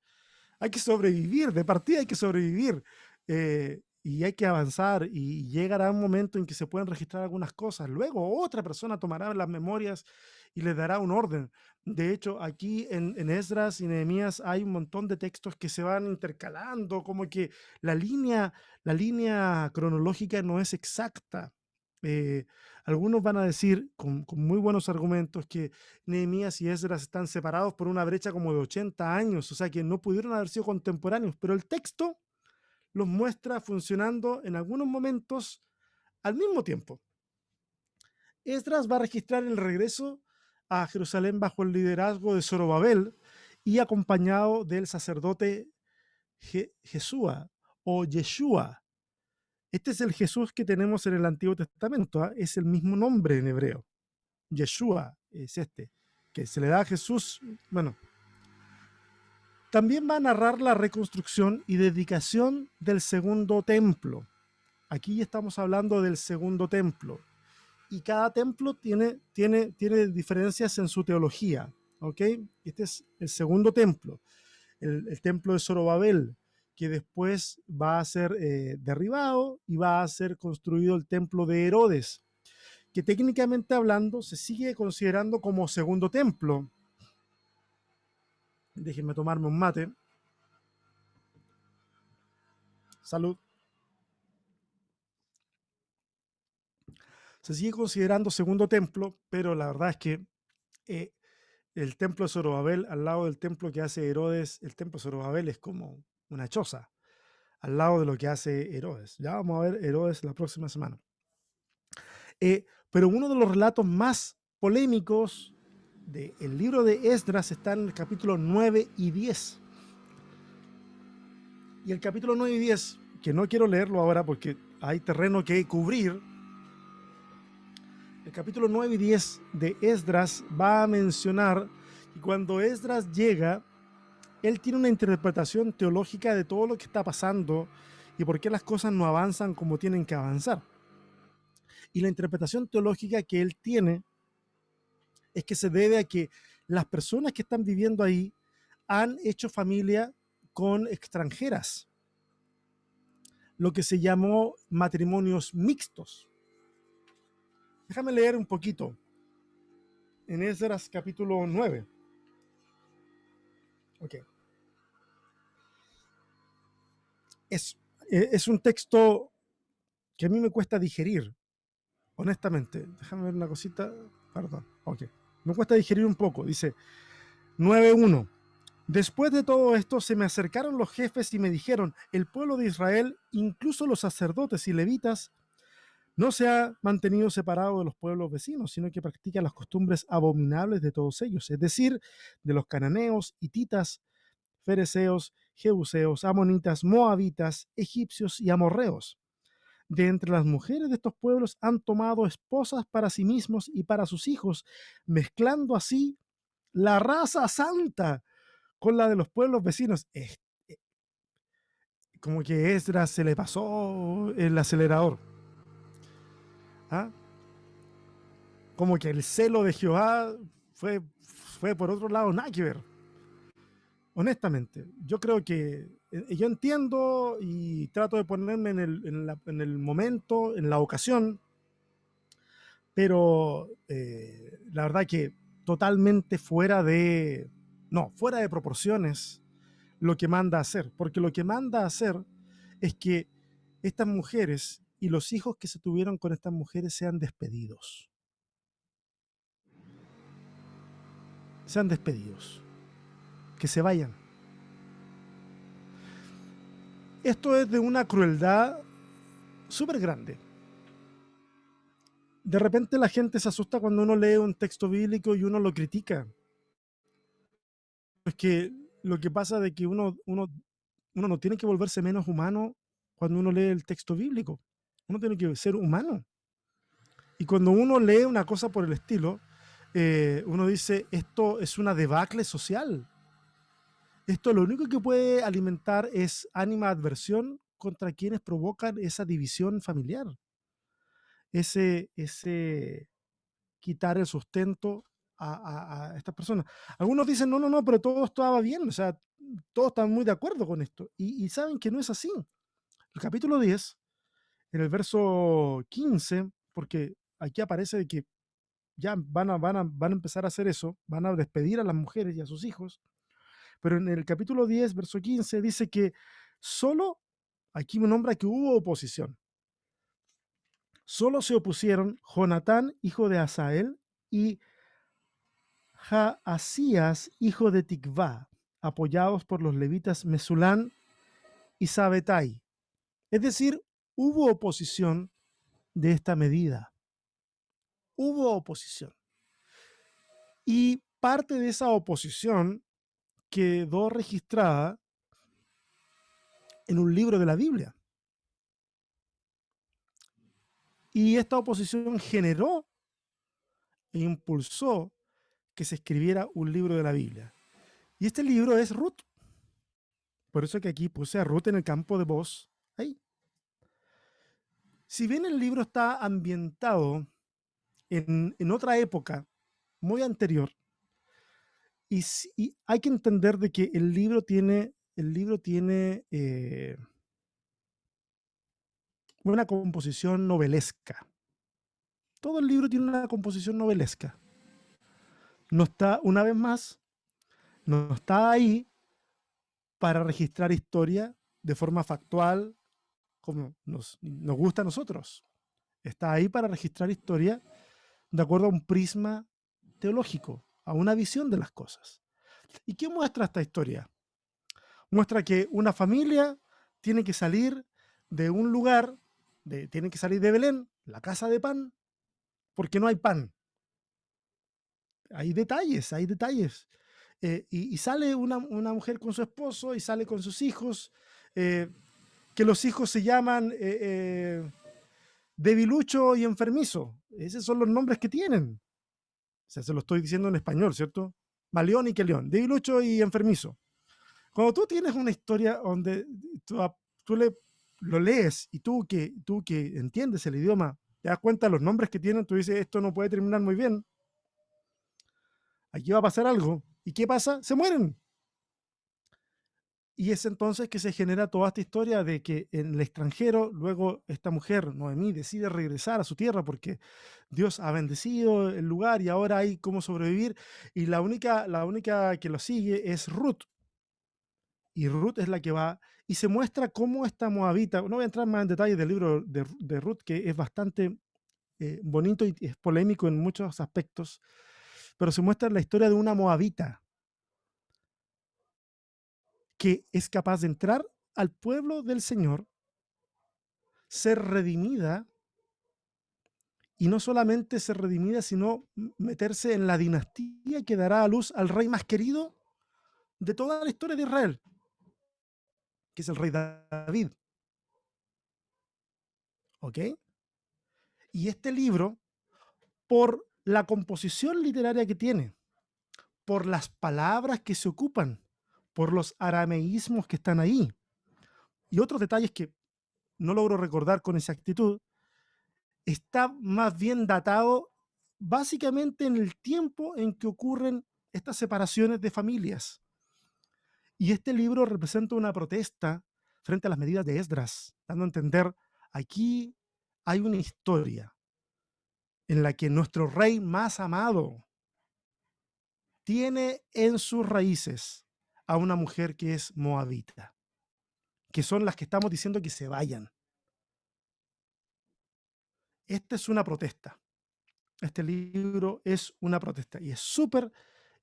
Hay que sobrevivir, de partida hay que sobrevivir. Y hay que avanzar y llegará un momento en que se pueden registrar algunas cosas. Luego otra persona tomará las memorias y les dará un orden. De hecho, aquí en Esdras y Nehemías hay un montón de textos que se van intercalando, como que la línea cronológica no es exacta. Algunos van a decir con muy buenos argumentos que Nehemías y Esdras están separados por una brecha como de 80 años, o sea que no pudieron haber sido contemporáneos, pero el texto los muestra funcionando en algunos momentos al mismo tiempo. Esdras va a registrar el regreso a Jerusalén bajo el liderazgo de Zorobabel y acompañado del sacerdote Jesúa o Yeshua. Este es el Jesús que tenemos en el Antiguo Testamento, es el mismo nombre en hebreo. Yeshua es este, que se le da a Jesús. Bueno, también va a narrar la reconstrucción y dedicación del segundo templo. Aquí estamos hablando del segundo templo. Y cada templo tiene diferencias en su teología. ¿Ok? Este es el segundo templo, el templo de Zorobabel, que después va a ser derribado y va a ser construido el templo de Herodes, que técnicamente hablando se sigue considerando como segundo templo. Déjenme tomarme un mate. Salud. Se sigue considerando segundo templo, pero la verdad es que eh, el templo de Zorobabel, al lado del templo que hace Herodes, el templo de Zorobabel es como una choza, al lado de lo que hace Herodes. Ya vamos a ver Herodes la próxima semana. Pero uno de los relatos más polémicos del libro de Esdras está en el capítulo 9 y 10. Y el capítulo 9 y 10, que no quiero leerlo ahora porque hay terreno que cubrir, el capítulo 9 y 10 de Esdras va a mencionar que cuando Esdras llega, él tiene una interpretación teológica de todo lo que está pasando y por qué las cosas no avanzan como tienen que avanzar. Y la interpretación teológica que él tiene es que se debe a que las personas que están viviendo ahí han hecho familia con extranjeras, lo que se llamó matrimonios mixtos. Déjame leer un poquito en Esdras capítulo 9. Okay. Es un texto que a mí me cuesta digerir, honestamente. Déjame ver una cosita. Perdón. Ok. Me cuesta digerir un poco. Dice 9.1. Después de todo esto se me acercaron los jefes y me dijeron, el pueblo de Israel, incluso los sacerdotes y levitas, no se ha mantenido separado de los pueblos vecinos, sino que practica las costumbres abominables de todos ellos, es decir, de los cananeos, hititas, fereceos, jebuseos, amonitas, moabitas, egipcios y amorreos. De entre las mujeres de estos pueblos han tomado esposas para sí mismos y para sus hijos, mezclando así la raza santa con la de los pueblos vecinos. Como que Esdras se le pasó el acelerador. ¿Ah? Como que el celo de Jehová fue por otro lado, nada que ver. Honestamente, yo creo que yo entiendo y trato de ponerme en el momento, en la ocasión, pero la verdad que totalmente fuera de proporciones lo que manda a hacer, porque lo que manda a hacer es que estas mujeres y los hijos que se tuvieron con estas mujeres sean despedidos. Sean despedidos. Que se vayan. Esto es de una crueldad súper grande. De repente la gente se asusta cuando uno lee un texto bíblico y uno lo critica. Es que lo que pasa de que uno no tiene que volverse menos humano cuando uno lee el texto bíblico. Uno tiene que ser humano. Y cuando uno lee una cosa por el estilo, uno dice, esto es una debacle social. Esto lo único que puede alimentar es animadversión contra quienes provocan esa división familiar. Ese quitar el sustento a estas personas. Algunos dicen, no, pero todo estaba bien, o sea, todos están muy de acuerdo con esto. Y saben que no es así. El capítulo 10, en el verso 15, porque aquí aparece que ya van a empezar a hacer eso, van a despedir a las mujeres y a sus hijos, pero en el capítulo 10, verso 15, dice que solo, aquí me nombra que hubo oposición, solo se opusieron Jonatán, hijo de Asael, y Jaasías, hijo de Tikvá, apoyados por los levitas Mesulán y Sabetai. Es decir, hubo oposición de esta medida. Hubo oposición. Y parte de esa oposición quedó registrada en un libro de la Biblia. Y esta oposición generó e impulsó que se escribiera un libro de la Biblia. Y este libro es Ruth. Por eso que aquí puse a Ruth en el campo de voz. Ahí. Si bien el libro está ambientado en otra época muy anterior, y hay que entender de que el libro tiene una composición novelesca. Todo el libro tiene una composición novelesca. No está, una vez más, no está ahí para registrar historia de forma factual como nos gusta a nosotros. Está ahí para registrar historia de acuerdo a un prisma teológico, a una visión de las cosas. ¿Y qué muestra esta historia? Muestra que una familia tiene que salir de un lugar, tiene que salir de Belén, la casa de pan, porque no hay pan. Hay detalles, hay detalles. Y sale una mujer con su esposo y sale con sus hijos, que los hijos se llaman debilucho y enfermizo. Esos son los nombres que tienen. O sea, se lo estoy diciendo en español, ¿cierto? Maleón y Quelión, debilucho y enfermizo. Cuando tú tienes una historia donde tú lo lees y tú que entiendes el idioma, te das cuenta de los nombres que tienen, tú dices, esto no puede terminar muy bien. Aquí va a pasar algo. ¿Y qué pasa? Se mueren. Y es entonces que se genera toda esta historia de que en el extranjero, luego esta mujer, Noemí, decide regresar a su tierra porque Dios ha bendecido el lugar y ahora hay cómo sobrevivir. Y la única que lo sigue es Ruth. Y Ruth es la que va y se muestra cómo esta moabita, no voy a entrar más en detalle del libro de Ruth, que es bastante bonito y es polémico en muchos aspectos, pero se muestra la historia de una moabita que es capaz de entrar al pueblo del Señor, ser redimida, y no solamente ser redimida, sino meterse en la dinastía que dará a luz al rey más querido de toda la historia de Israel, que es el rey David. ¿Ok? Y este libro, por la composición literaria que tiene, por las palabras que se ocupan, por los arameísmos que están ahí, y otros detalles que no logro recordar con exactitud, está más bien datado básicamente en el tiempo en que ocurren estas separaciones de familias. Y este libro representa una protesta frente a las medidas de Esdras, dando a entender, aquí hay una historia en la que nuestro rey más amado tiene en sus raíces a una mujer que es moabita, que son las que estamos diciendo que se vayan. Esta es una protesta. Este libro es una protesta y es súper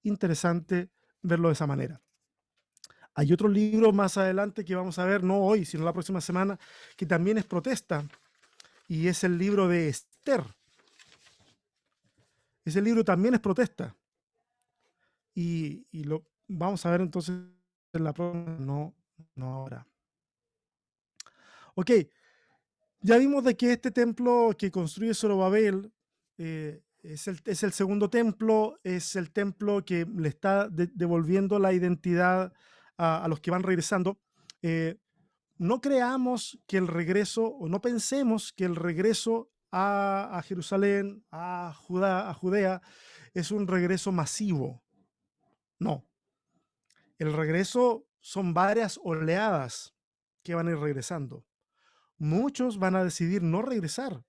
interesante verlo de esa manera. Hay otro libro más adelante que vamos a ver, no hoy, sino la próxima semana, que también es protesta, y es el libro de Esther. Ese libro también es protesta. Y lo vamos a ver entonces en la próxima, no ahora. Ok, ya vimos de que este templo que construye Zorobabel es el segundo templo, es el templo que le está devolviendo la identidad a los que van regresando. No creamos que el regreso, o no pensemos que el regreso a Jerusalén, a Judea, es un regreso masivo. No. El regreso son varias oleadas que van a ir regresando. Muchos van a decidir no regresar.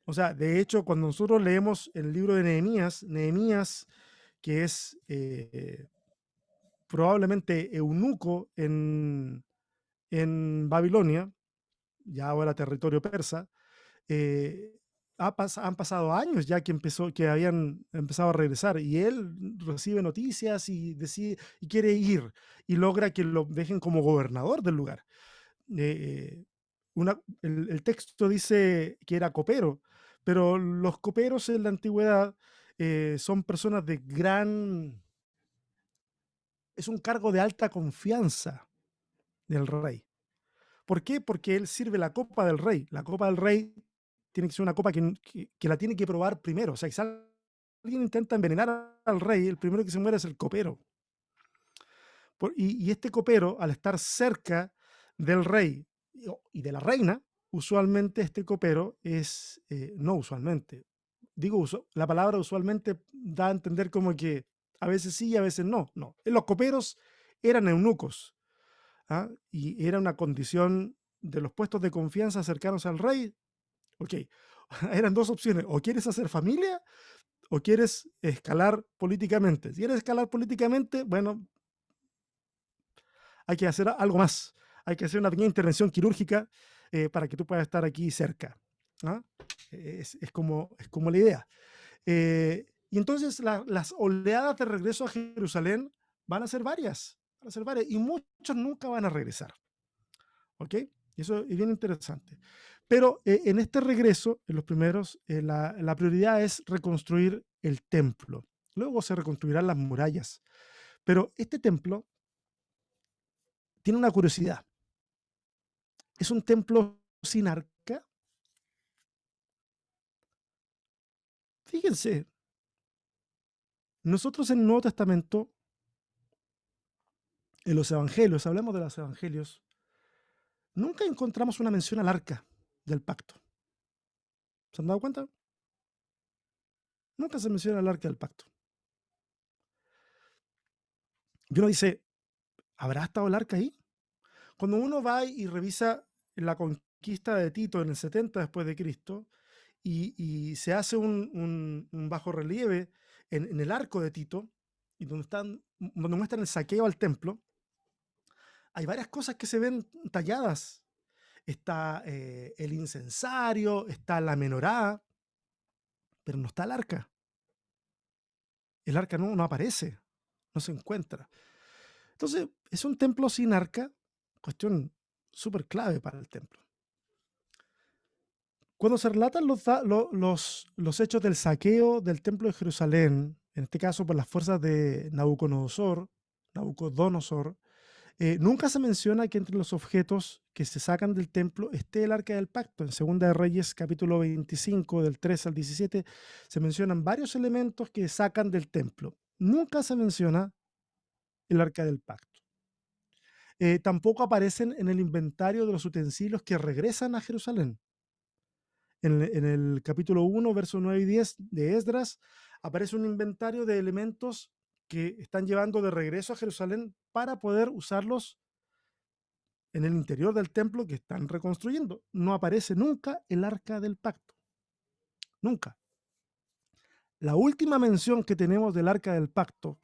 O sea, de hecho, cuando nosotros leemos el libro de Nehemías, que es probablemente eunuco en Babilonia, ya ahora territorio persa, eh, han pasado años ya que habían empezado a regresar y él recibe noticias y decide y quiere ir y logra que lo dejen como gobernador del lugar. Eh, el texto dice que era copero, pero los coperos en la antigüedad son personas de es un cargo de alta confianza del rey. ¿Por qué? Porque él sirve la copa del rey. La copa del rey tiene que ser una copa que la tiene que probar primero. O sea, si alguien intenta envenenar al rey, el primero que se muere es el copero. Y este copero, al estar cerca del rey y de la reina, usualmente este copero es, no usualmente, digo, la palabra usualmente da a entender como que a veces sí y a veces no. No, los coperos eran eunucos. ¿Ah? Y era una condición de los puestos de confianza cercanos al rey. Ok, eran dos opciones, o quieres hacer familia o quieres escalar políticamente. Si quieres escalar políticamente, bueno, hay que hacer algo más, hay que hacer una pequeña intervención quirúrgica para que tú puedas estar aquí cerca. ¿Ah? Es como la idea. Y entonces las oleadas de regreso a Jerusalén van a ser varias, y muchos nunca van a regresar. ¿Ok? Y eso es bien interesante. Pero en este regreso, en los primeros, la prioridad es reconstruir el templo. Luego se reconstruirán las murallas. Pero este templo tiene una curiosidad. Es un templo sin arca. Fíjense, nosotros en el Nuevo Testamento, en los evangelios, hablamos de los evangelios, nunca encontramos una mención al arca del pacto. ¿Se han dado cuenta? Nunca se menciona el arca del pacto. Y uno dice, ¿habrá estado el arca ahí? Cuando uno va y revisa la conquista de Tito en el 70 después de Cristo y se hace un bajo relieve en el arco de Tito, y donde muestran el saqueo al templo, hay varias cosas que se ven talladas. Está el incensario, está la menorá, pero no está el arca. El arca no aparece, no se encuentra. Entonces, es un templo sin arca, cuestión súper clave para el templo. Cuando se relatan los hechos del saqueo del templo de Jerusalén, en este caso por las fuerzas de Nabucodonosor, nunca se menciona que entre los objetos que se sacan del templo esté el arca del pacto. En Segunda de Reyes, capítulo 25, del 3 al 17, se mencionan varios elementos que sacan del templo. Nunca se menciona el arca del pacto. Tampoco aparecen en el inventario de los utensilios que regresan a Jerusalén. En el capítulo 1, versos 9 y 10 de Esdras, aparece un inventario de elementos que están llevando de regreso a Jerusalén para poder usarlos en el interior del templo que están reconstruyendo. No aparece nunca el arca del pacto. Nunca. La última mención que tenemos del arca del pacto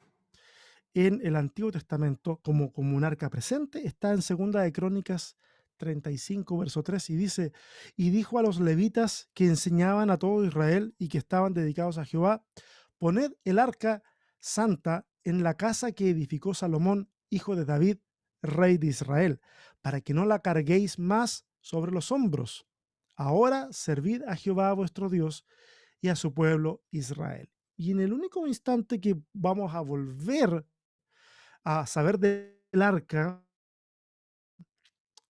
en el Antiguo Testamento como un arca presente está en Segunda de Crónicas 35, verso 3, y dice, y dijo a los levitas que enseñaban a todo Israel y que estaban dedicados a Jehová, poned el arca santa en la casa que edificó Salomón, hijo de David, rey de Israel, para que no la carguéis más sobre los hombros. Ahora servid a Jehová vuestro Dios y a su pueblo Israel. Y en el único instante que vamos a volver a saber del arca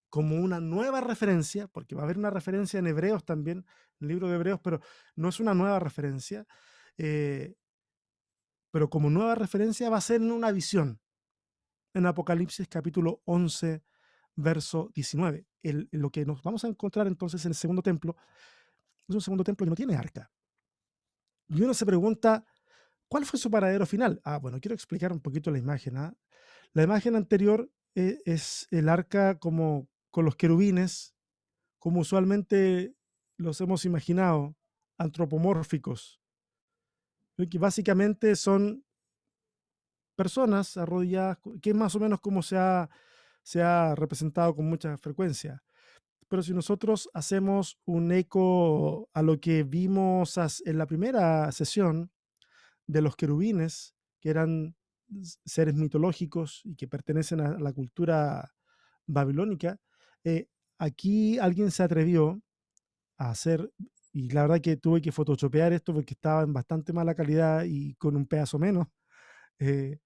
como una nueva referencia, porque va a haber una referencia en Hebreos también, en el libro de Hebreos, pero no es una nueva referencia, eh, pero como nueva referencia va a ser en una visión, en Apocalipsis capítulo 11, verso 19. Lo que nos vamos a encontrar entonces en el segundo templo es un segundo templo que no tiene arca. Y uno se pregunta, ¿cuál fue su paradero final? Bueno, quiero explicar un poquito la imagen. La imagen anterior es el arca como con los querubines, como usualmente los hemos imaginado, antropomórficos, que básicamente son personas arrodilladas, que es más o menos como se ha representado con mucha frecuencia. Pero si nosotros hacemos un eco a lo que vimos en la primera sesión de los querubines, que eran seres mitológicos y que pertenecen a la cultura babilónica, eh, aquí alguien se atrevió a hacer, y la verdad que tuve que photoshopear esto porque estaba en bastante mala calidad y con un pedazo menos, eh,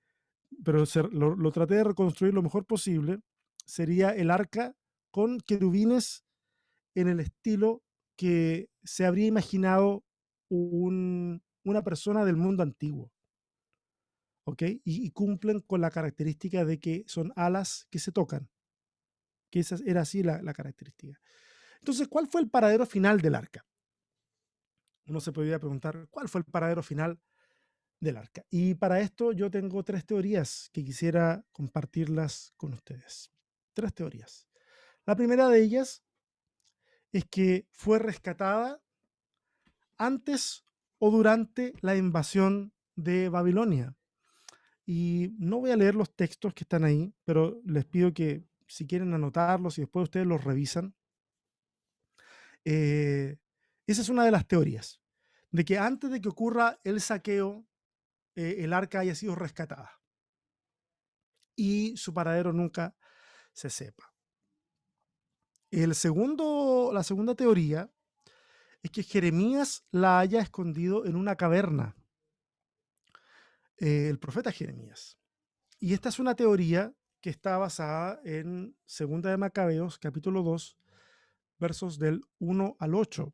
pero lo traté de reconstruir lo mejor posible. Sería el arca con querubines en el estilo que se habría imaginado una persona del mundo antiguo. ¿Ok? Y cumplen con la característica de que son alas que se tocan, que esa era así la característica. Entonces, ¿cuál fue el paradero final del arca? Uno se podría preguntar, ¿cuál fue el paradero final del arca? Y para esto yo tengo tres teorías que quisiera compartirlas con ustedes. Tres teorías. La primera de ellas es que fue rescatada antes o durante la invasión de Babilonia. Y no voy a leer los textos que están ahí, pero les pido que si quieren anotarlos y después ustedes los revisan. Eh, Esa es una de las teorías, de que antes de que ocurra el saqueo, el arca haya sido rescatada y su paradero nunca se sepa. La segunda teoría es que Jeremías la haya escondido en una caverna, el profeta Jeremías. Y esta es una teoría que está basada en Segunda de Macabeos, capítulo 2, versos del 1 al 8.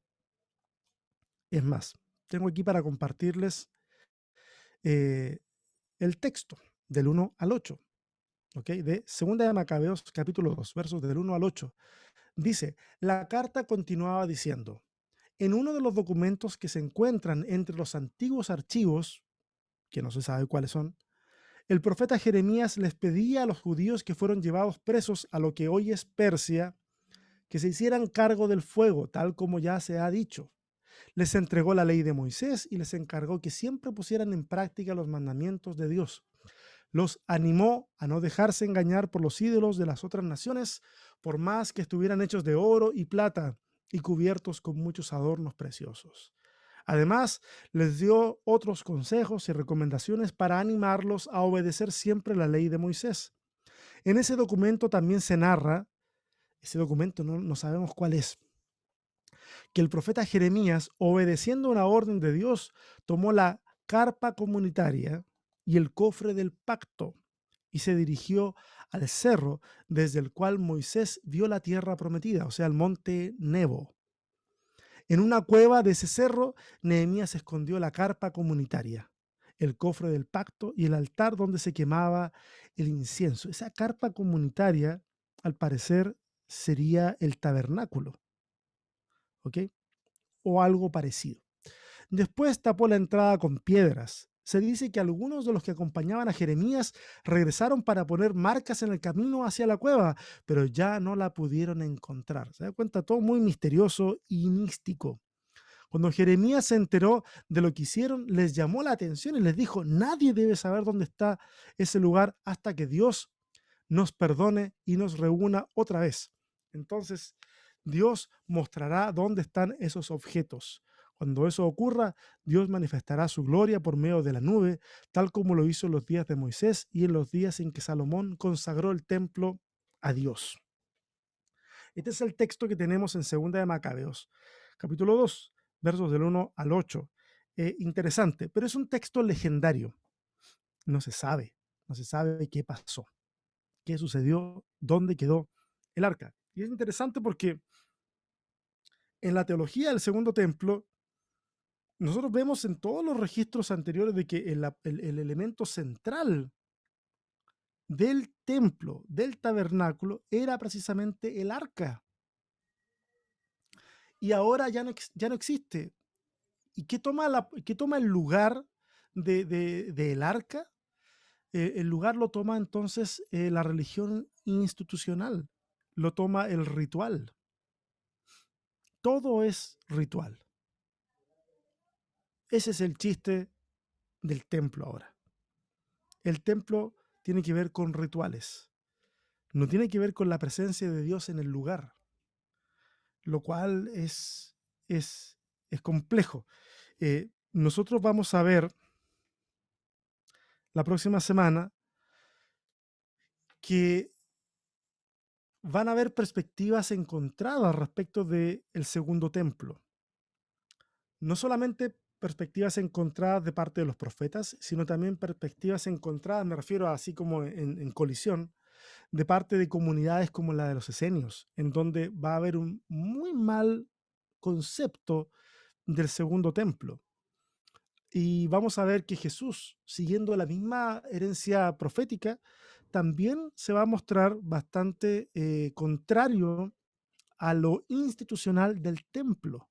Es más, tengo aquí para compartirles eh, el texto del 1 al 8, ¿ok? De Segunda de Macabeos, capítulo 2, versos del 1 al 8. Dice, la carta continuaba diciendo, en uno de los documentos que se encuentran entre los antiguos archivos, que no se sabe cuáles son, el profeta Jeremías les pedía a los judíos que fueron llevados presos a lo que hoy es Persia, que se hicieran cargo del fuego, tal como ya se ha dicho. Les entregó la ley de Moisés y les encargó que siempre pusieran en práctica los mandamientos de Dios. Los animó a no dejarse engañar por los ídolos de las otras naciones, por más que estuvieran hechos de oro y plata y cubiertos con muchos adornos preciosos. Además, les dio otros consejos y recomendaciones para animarlos a obedecer siempre la ley de Moisés. En ese documento también se narra, ese documento no sabemos cuál es, que el profeta Jeremías, obedeciendo una orden de Dios, tomó la carpa comunitaria y el cofre del pacto y se dirigió al cerro desde el cual Moisés vio la tierra prometida, o sea, el monte Nebo. En una cueva de ese cerro, Nehemías escondió la carpa comunitaria, el cofre del pacto y el altar donde se quemaba el incienso. Esa carpa comunitaria, al parecer, sería el tabernáculo, ¿ok? O algo parecido. Después tapó la entrada con piedras. Se dice que algunos de los que acompañaban a Jeremías regresaron para poner marcas en el camino hacia la cueva, pero ya no la pudieron encontrar. Se da cuenta, todo muy misterioso y místico. Cuando Jeremías se enteró de lo que hicieron, les llamó la atención y les dijo, nadie debe saber dónde está ese lugar hasta que Dios nos perdone y nos reúna otra vez. Entonces, Dios mostrará dónde están esos objetos. Cuando eso ocurra, Dios manifestará su gloria por medio de la nube, tal como lo hizo en los días de Moisés y en los días en que Salomón consagró el templo a Dios. Este es el texto que tenemos en Segunda de Macabeos, capítulo 2, versos del 1 al 8. Interesante, pero es un texto legendario. No se sabe, no se sabe qué pasó, qué sucedió, dónde quedó el arca. Y es interesante porque en la teología del segundo templo, nosotros vemos en todos los registros anteriores de que el elemento central del templo, del tabernáculo, era precisamente el arca. Y ahora ya no existe. ¿Y qué toma el lugar del arca? El lugar lo toma entonces la religión institucional, lo toma el ritual. Todo es ritual. Ese es el chiste del templo ahora. El templo tiene que ver con rituales, no tiene que ver con la presencia de Dios en el lugar, lo cual es, es complejo. Nosotros vamos a ver la próxima semana que van a haber perspectivas encontradas respecto del segundo templo. No solamente perspectivas encontradas de parte de los profetas, sino también perspectivas encontradas, me refiero a así como en colisión, de parte de comunidades como la de los esenios, en donde va a haber un muy mal concepto del segundo templo. Y vamos a ver que Jesús, siguiendo la misma herencia profética, también se va a mostrar bastante contrario a lo institucional del templo.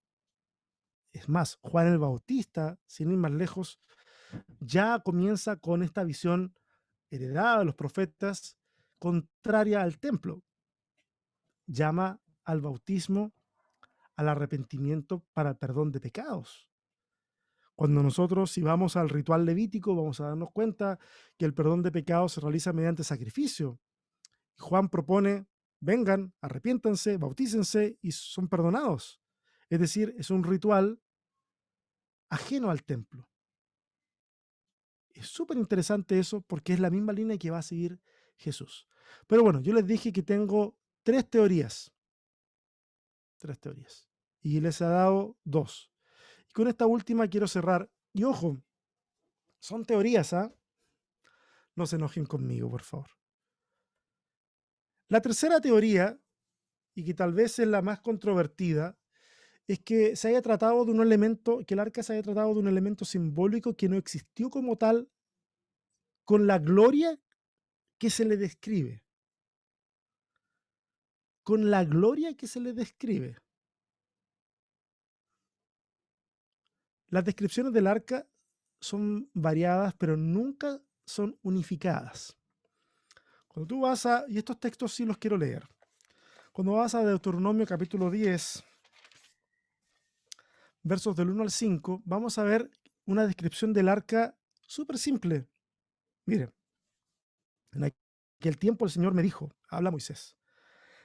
Es más, Juan el Bautista, sin ir más lejos, ya comienza con esta visión heredada de los profetas, contraria al templo. Llama al bautismo, al arrepentimiento para el perdón de pecados. Cuando nosotros, si vamos al ritual levítico, vamos a darnos cuenta que el perdón de pecados se realiza mediante sacrificio. Juan propone, vengan, arrepiéntanse, bautícense y son perdonados. Es decir, es un ritual ajeno al templo. Es súper interesante eso porque es la misma línea que va a seguir Jesús. Pero bueno, yo les dije que tengo tres teorías, y les he dado dos. Y con esta última quiero cerrar. Y ojo, son teorías, ¿ah? No se enojen conmigo, por favor. La tercera teoría, y que tal vez es la más controvertida, es que se haya tratado de un elemento, que el arca se haya tratado de un elemento simbólico que no existió como tal, con la gloria que se le describe. Con la gloria que se le describe. Las descripciones del arca son variadas, pero nunca son unificadas. Cuando tú vas a, y estos textos sí los quiero leer, cuando vas a Deuteronomio capítulo 10, versos del 1 al 5, vamos a ver una descripción del arca súper simple. Mire, en aquel tiempo el Señor me dijo, habla Moisés,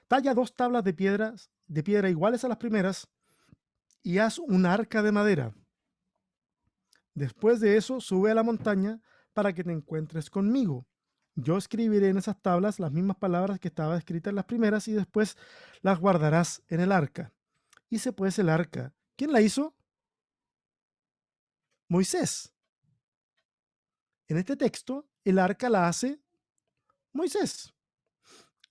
talla 2 tablas de piedra iguales a las primeras, y haz un arca de madera. Después de eso, sube a la montaña para que te encuentres conmigo. Yo escribiré en esas tablas las mismas palabras que estaban escritas en las primeras y después las guardarás en el arca. Hice pues el arca. ¿Quién la hizo? Moisés. En este texto, el arca la hace Moisés.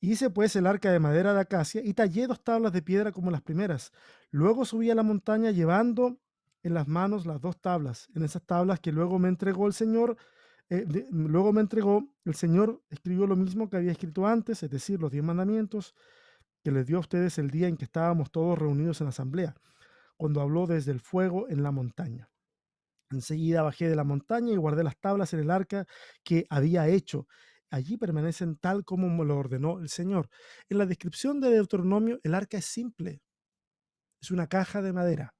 Hice pues el arca de madera de acacia y tallé 2 tablas de piedra como las primeras. Luego subí a la montaña llevando en las manos las 2 tablas. En esas tablas que luego me entregó el Señor, el Señor escribió lo mismo que había escrito antes, es decir, los 10 mandamientos que les dio a ustedes el día en que estábamos todos reunidos en la asamblea, cuando habló desde el fuego en la montaña. Enseguida bajé de la montaña y guardé las tablas en el arca que había hecho. Allí permanecen tal como me lo ordenó el Señor. En la descripción de Deuteronomio, el arca es simple. Es una caja de madera,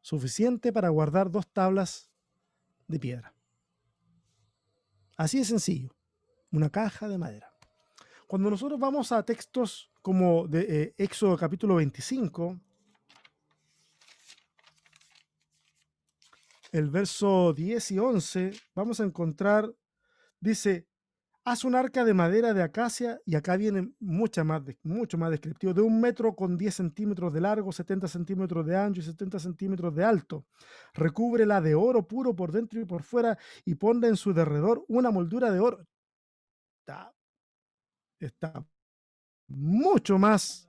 suficiente para guardar 2 tablas de piedra. Así de sencillo, una caja de madera. Cuando nosotros vamos a textos como de Éxodo capítulo 25, el verso 10 y 11, vamos a encontrar, dice, haz un arca de madera de acacia, y acá viene mucho más descriptivo, de 1 metro con 10 centímetros de largo, 70 centímetros de ancho y 70 centímetros de alto. Recúbrela de oro puro por dentro y por fuera, y ponle en su derredor una moldura de oro. Está mucho más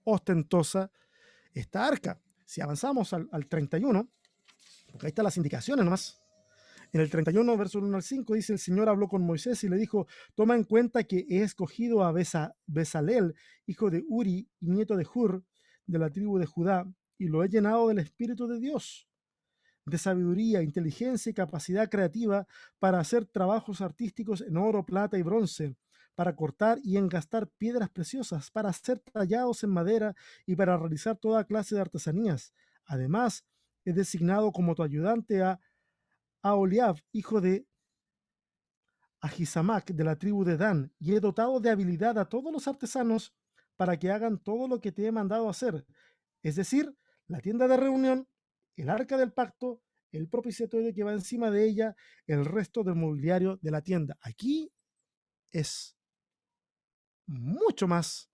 ostentosa esta arca. Si avanzamos al 31, porque ahí están las indicaciones nomás. En el 31, verso 1 al 5, dice, el Señor habló con Moisés y le dijo, toma en cuenta que he escogido a Bezalel, hijo de Uri y nieto de Hur, de la tribu de Judá, y lo he llenado del Espíritu de Dios, de sabiduría, inteligencia y capacidad creativa para hacer trabajos artísticos en oro, plata y bronce, para cortar y engastar piedras preciosas, para hacer tallados en madera y para realizar toda clase de artesanías. Además, he designado como tu ayudante a Aholiab, hijo de Ahisamac, de la tribu de Dan, y he dotado de habilidad a todos los artesanos para que hagan todo lo que te he mandado hacer, es decir, la tienda de reunión, el arca del pacto, el propiciatorio que va encima de ella, el resto del mobiliario de la tienda. Aquí es mucho más,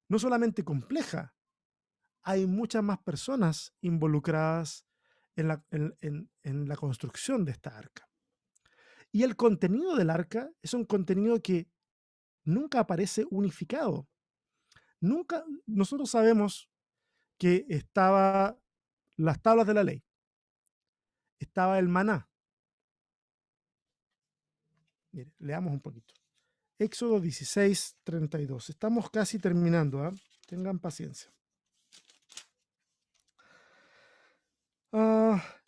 no solamente compleja, hay muchas más personas involucradas en la construcción de esta arca. Y el contenido del arca es un contenido que nunca aparece unificado. Nunca, nosotros sabemos que estaba las tablas de la ley, estaba el maná. Mire, leamos un poquito. Éxodo 16, 32. Estamos casi terminando, ¿eh? Tengan paciencia.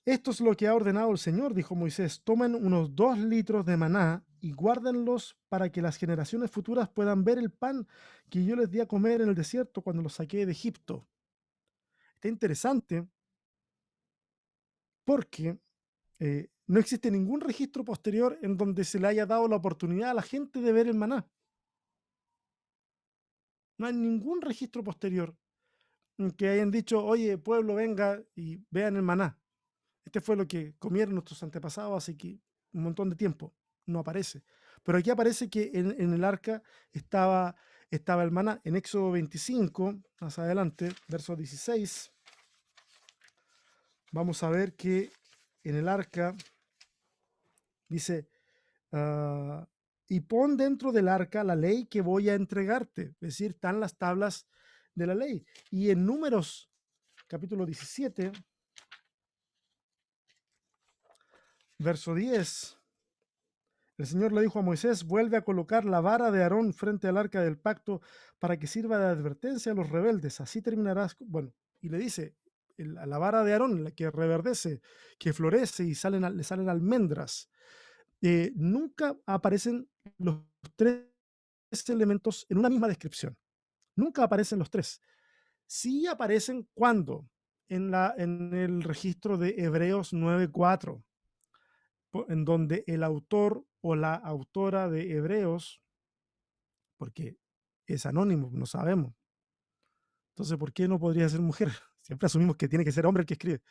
Esto es lo que ha ordenado el Señor, dijo Moisés. Tomen unos 2 litros de maná y guárdenlos para que las generaciones futuras puedan ver el pan que yo les di a comer en el desierto cuando los saqué de Egipto. Está interesante porque No existe ningún registro posterior en donde se le haya dado la oportunidad a la gente de ver el maná. No hay ningún registro posterior en que hayan dicho, oye, pueblo, venga y vean el maná. Este fue lo que comieron nuestros antepasados hace un montón de tiempo. No aparece. Pero aquí aparece que en el arca estaba el maná. En Éxodo 25, más adelante, verso 16, vamos a ver que en el arca dice, ah, y pon dentro del arca la ley que voy a entregarte. Es decir, están las tablas de la ley. Y en Números, capítulo 17, verso 10, el Señor le dijo a Moisés, vuelve a colocar la vara de Aarón frente al arca del pacto para que sirva de advertencia a los rebeldes. Así terminarás. Bueno, y le dice, la vara de Aarón, la que reverdece, que florece y le salen almendras. Nunca aparecen los tres elementos en una misma descripción. Nunca aparecen los tres. Sí aparecen cuando en el registro de Hebreos 9:4, en donde el autor o la autora de Hebreos, porque es anónimo, no sabemos. Entonces, ¿por qué no podría ser mujer? Siempre asumimos que tiene que ser hombre el que escribe.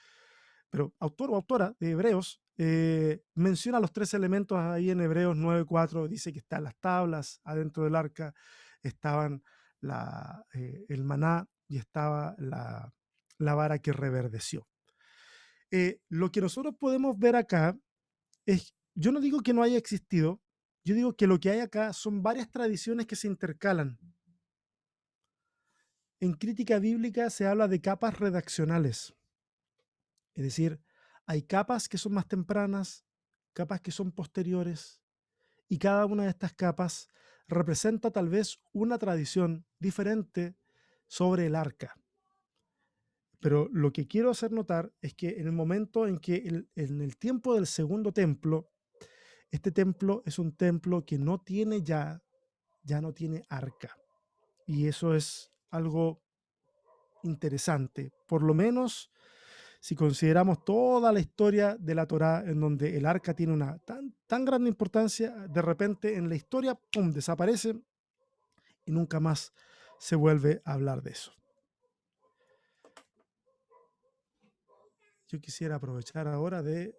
Pero autor o autora de Hebreos menciona los tres elementos ahí en Hebreos 9:4. Dice que están las tablas adentro del arca, estaban el maná y estaba la vara que reverdeció. Lo que nosotros podemos ver acá es, yo no digo que no haya existido, yo digo que lo que hay acá son varias tradiciones que se intercalan. En crítica bíblica se habla de capas redaccionales, es decir, hay capas que son más tempranas, capas que son posteriores, y cada una de estas capas representa tal vez una tradición diferente sobre el arca. Pero lo que quiero hacer notar es que en el momento en que en el tiempo del segundo templo, este templo es un templo que no tiene ya no tiene arca. Y eso es algo interesante, por lo menos si consideramos toda la historia de la Torá, en donde el arca tiene una tan grande importancia, de repente en la historia, ¡pum!, desaparece y nunca más se vuelve a hablar de eso. Yo quisiera aprovechar ahora de...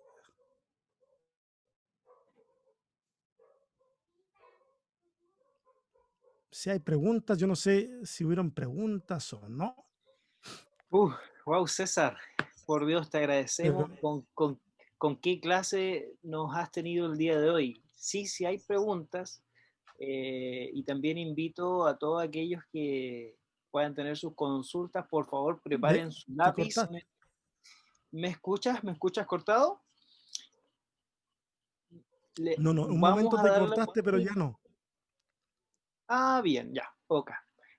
Si hay preguntas, yo no sé si hubieron preguntas o no. Wow, César, por Dios te agradecemos. Pero, ¿Con qué clase nos has tenido el día de hoy? Sí, sí hay preguntas, y también invito a todos aquellos que puedan tener sus consultas, por favor, preparen su te lápiz. cortaste. ¿Me escuchas? ¿Me escuchas cortado? No, no, un Vamos momento a te darle cortaste, pero ya no. Ah, bien, ya, ok.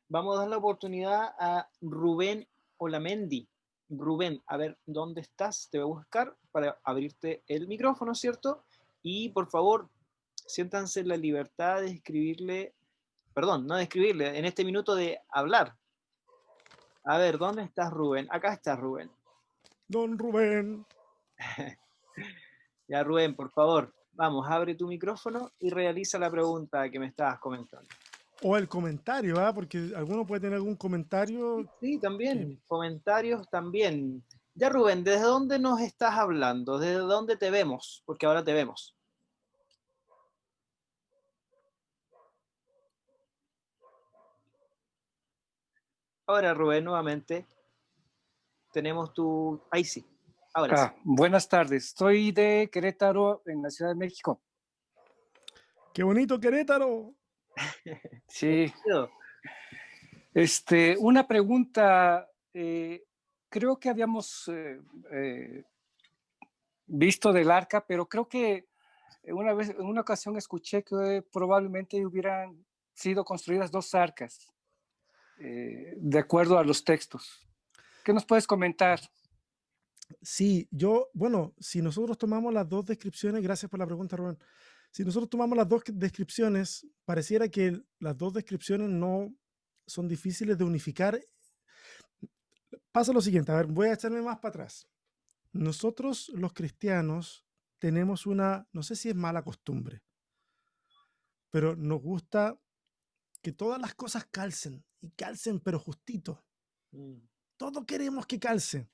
Vamos a dar la oportunidad a Rubén Olamendi. Rubén, a ver, ¿dónde estás? Te voy a buscar para abrirte el micrófono, ¿cierto? Y por favor, siéntanse en la libertad de escribirle, perdón, no de escribirle, en este minuto de hablar. A ver, ¿dónde estás, Rubén? Acá estás, Rubén. Don Rubén. Ya, Rubén, por favor, vamos, abre tu micrófono y realiza la pregunta que me estabas comentando. O el comentario, ¿ah? Porque alguno puede tener algún comentario Sí, que también, comentarios también. Ya, Rubén, ¿desde dónde nos estás hablando? ¿Desde dónde te vemos? Porque ahora te vemos. Ahora, Rubén, nuevamente tenemos tu... Ahí sí, ahora sí. Buenas tardes. Estoy de Querétaro, en la Ciudad de México. ¡Qué bonito Querétaro! Sí. Bienvenido. Una pregunta. Creo que habíamos visto del arca, pero creo que en una ocasión escuché que probablemente hubieran sido construidas dos arcas, de acuerdo a los textos. ¿Qué nos puedes comentar? Sí, bueno, si nosotros tomamos las dos descripciones, gracias por la pregunta, Rubén. Si nosotros tomamos las dos descripciones, pareciera que las dos descripciones no son difíciles de unificar. Pasa lo siguiente, a ver, voy a echarme más para atrás. Nosotros los cristianos tenemos una, no sé si es mala costumbre, pero nos gusta que todas las cosas calcen, y calcen pero justito. Todo queremos que calce.